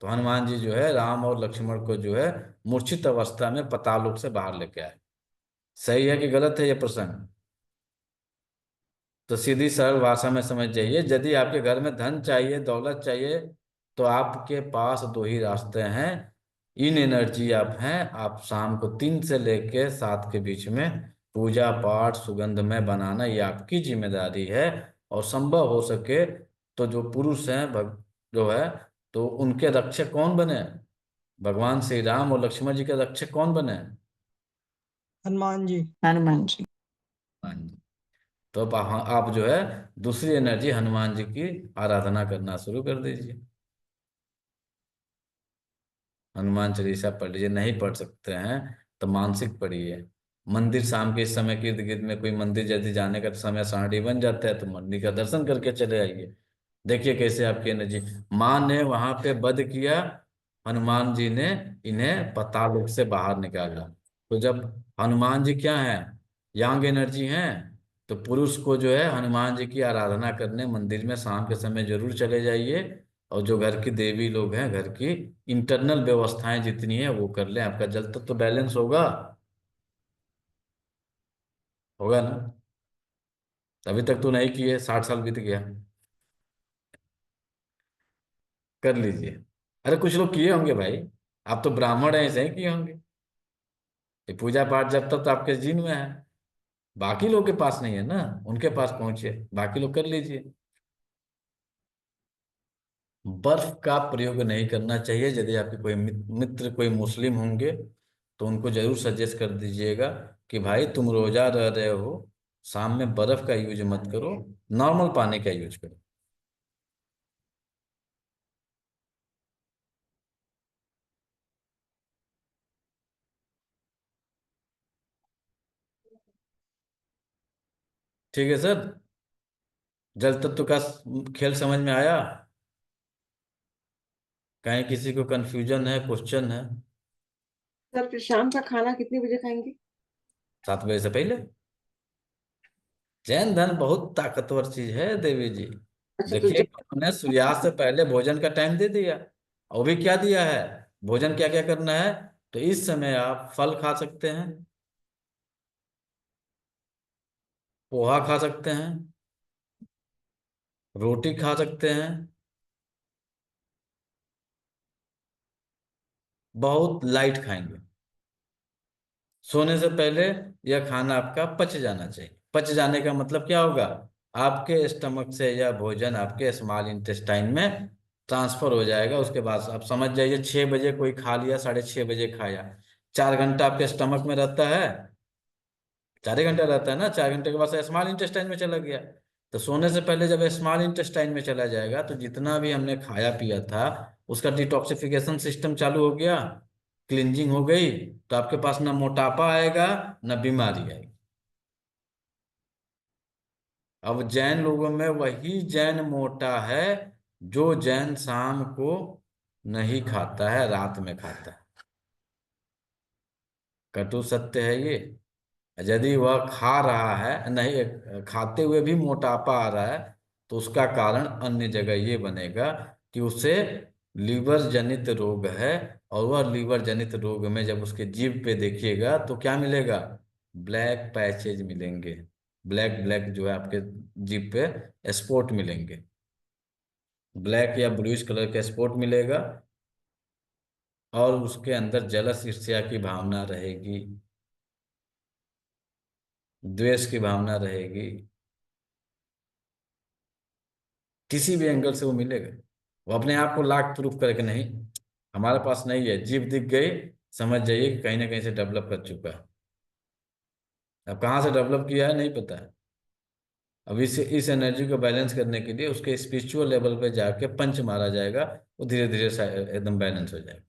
तो हनुमान जी जो है राम और लक्ष्मण को जो है मूर्छित अवस्था में पाताल लोक से बाहर लेके आए। सही है कि गलत है ये प्रसंग? तो सीधी सरल भाषा में समझ जाइए, यदि आपके घर में धन चाहिए, दौलत चाहिए, तो आपके पास दो ही रास्ते हैं। इन एनर्जी आप हैं, आप शाम को 3 से लेके 7 के बीच में पूजा पाठ सुगंध में बनाना, ये आपकी जिम्मेदारी है। और संभव हो सके तो जो पुरुष हैं जो है, तो उनके रक्षक कौन बने? भगवान श्री राम और लक्ष्मण जी के रक्षक कौन बने? हनुमान जी। हनुमान जी। हाँ जी। तो आप जो है दूसरी एनर्जी हनुमान जी की आराधना करना शुरू कर दीजिए। हनुमान चालीसा पढ़ लीजिए, नहीं पढ़ सकते हैं तो मानसिक पढ़िए। मंदिर शाम के इस समय के इर्द गिर्द में कोई मंदिर यदि जाने का समय साड़ी बन जाता है, तो मंदिर का दर्शन करके चले आइए। देखिए कैसे आपकी एनर्जी। माँ ने वहां पे वध किया, हनुमान जी ने इन्हें पाताल लोक से बाहर निकाला। तो जब हनुमान जी क्या है? यांग एनर्जी हैं। तो पुरुष को जो है हनुमान जी की आराधना करने मंदिर में शाम के समय जरूर चले जाइए। और जो घर की देवी लोग हैं, घर की इंटरनल व्यवस्थाएं जितनी है वो कर लें, आपका जल तत्व तो बैलेंस होगा। होगा ना? अभी तक तो नहीं किए, 60 साल बीत गया। कर लीजिए। अरे कुछ लोग किए होंगे भाई। आप तो ब्राह्मण हैं, ऐसे ही किए होंगे। ये पूजा पाठ जब तक तो आपके जीन में है, बाकी लोग के पास नहीं है ना, उनके पास पहुंचे, बाकी लोग कर लीजिए। बर्फ का प्रयोग नहीं करना चाहिए। यदि आपके कोई मित्र कोई मुस्लिम होंगे तो उनको जरूर सजेस्ट कर दीजिएगा कि भाई तुम रोजा रह रहे हो, शाम में बर्फ का यूज मत करो, नॉर्मल पानी का यूज करो। ठीक है सर, जल तत्व का खेल समझ में आया? कहीं किसी को कंफ्यूजन है, क्वेश्चन है? सर फिर शाम का खाना कितने बजे खाएंगे? 7 बजे से पहले। जैन धर्म बहुत ताकतवर चीज है देवी जी। अच्छा तो देखिए, उन्होंने सूर्यास्त से पहले भोजन का टाइम दे दिया, और वो भी क्या दिया है, भोजन क्या क्या करना है। तो इस समय आप फल खा सकते हैं, पोहा खा सकते हैं, रोटी खा सकते हैं, बहुत लाइट खाएंगे। सोने से पहले यह खाना आपका पच जाना चाहिए। पच जाने का मतलब क्या होगा, आपके स्टमक से यह भोजन आपके स्मॉल इंटेस्टाइन में ट्रांसफर हो जाएगा। उसके बाद आप समझ जाइए 6 बजे कोई खा लिया, 6:30 बजे खाया, 4 घंटा आपके स्टमक में रहता है, 4 ही घंटा रहता है ना, 4 घंटे के बाद स्मॉल इंटेस्टाइन में चला गया। तो सोने से पहले जब स्मॉल इंटेस्टाइन में चला जाएगा तो जितना भी हमने खाया पिया था उसका डिटॉक्सिफिकेशन सिस्टम चालू हो गया, क्लिंजिंग हो गई। तो आपके पास ना मोटापा आएगा, ना बीमारी आएगी। अब जैन लोगों में वही जैन मोटा है जो जैन शाम को नहीं खाता है, रात में खाता है। कटु सत्य है ये। यदि वह खा रहा है, नहीं खाते हुए भी मोटापा आ रहा है, तो उसका कारण अन्य जगह ये बनेगा कि उसे लीवर जनित रोग है। और वह लीवर जनित रोग में जब उसके जीभ पे देखिएगा तो क्या मिलेगा, ब्लैक पैचेज मिलेंगे। ब्लैक ब्लैक जो है आपके जीभ पे स्पॉट मिलेंगे, ब्लैक या ब्लूइश कलर का स्पॉट मिलेगा। और उसके अंदर जलस ईर्ष्या की भावना रहेगी, द्वेष की भावना रहेगी, किसी भी एंगल से वो मिलेगा। वो अपने आप को लाख प्रूफ करके नहीं, हमारे पास नहीं है, जीभ दिख गई, समझ जाइए कि कहीं ना कहीं से डेवलप कर चुका है। अब कहाँ से डेवलप किया है नहीं पता है। अब इस एनर्जी को बैलेंस करने के लिए उसके स्पिरिचुअल लेवल पे जाके पंच मारा जाएगा, वो धीरे धीरे एकदम बैलेंस हो जाएगा।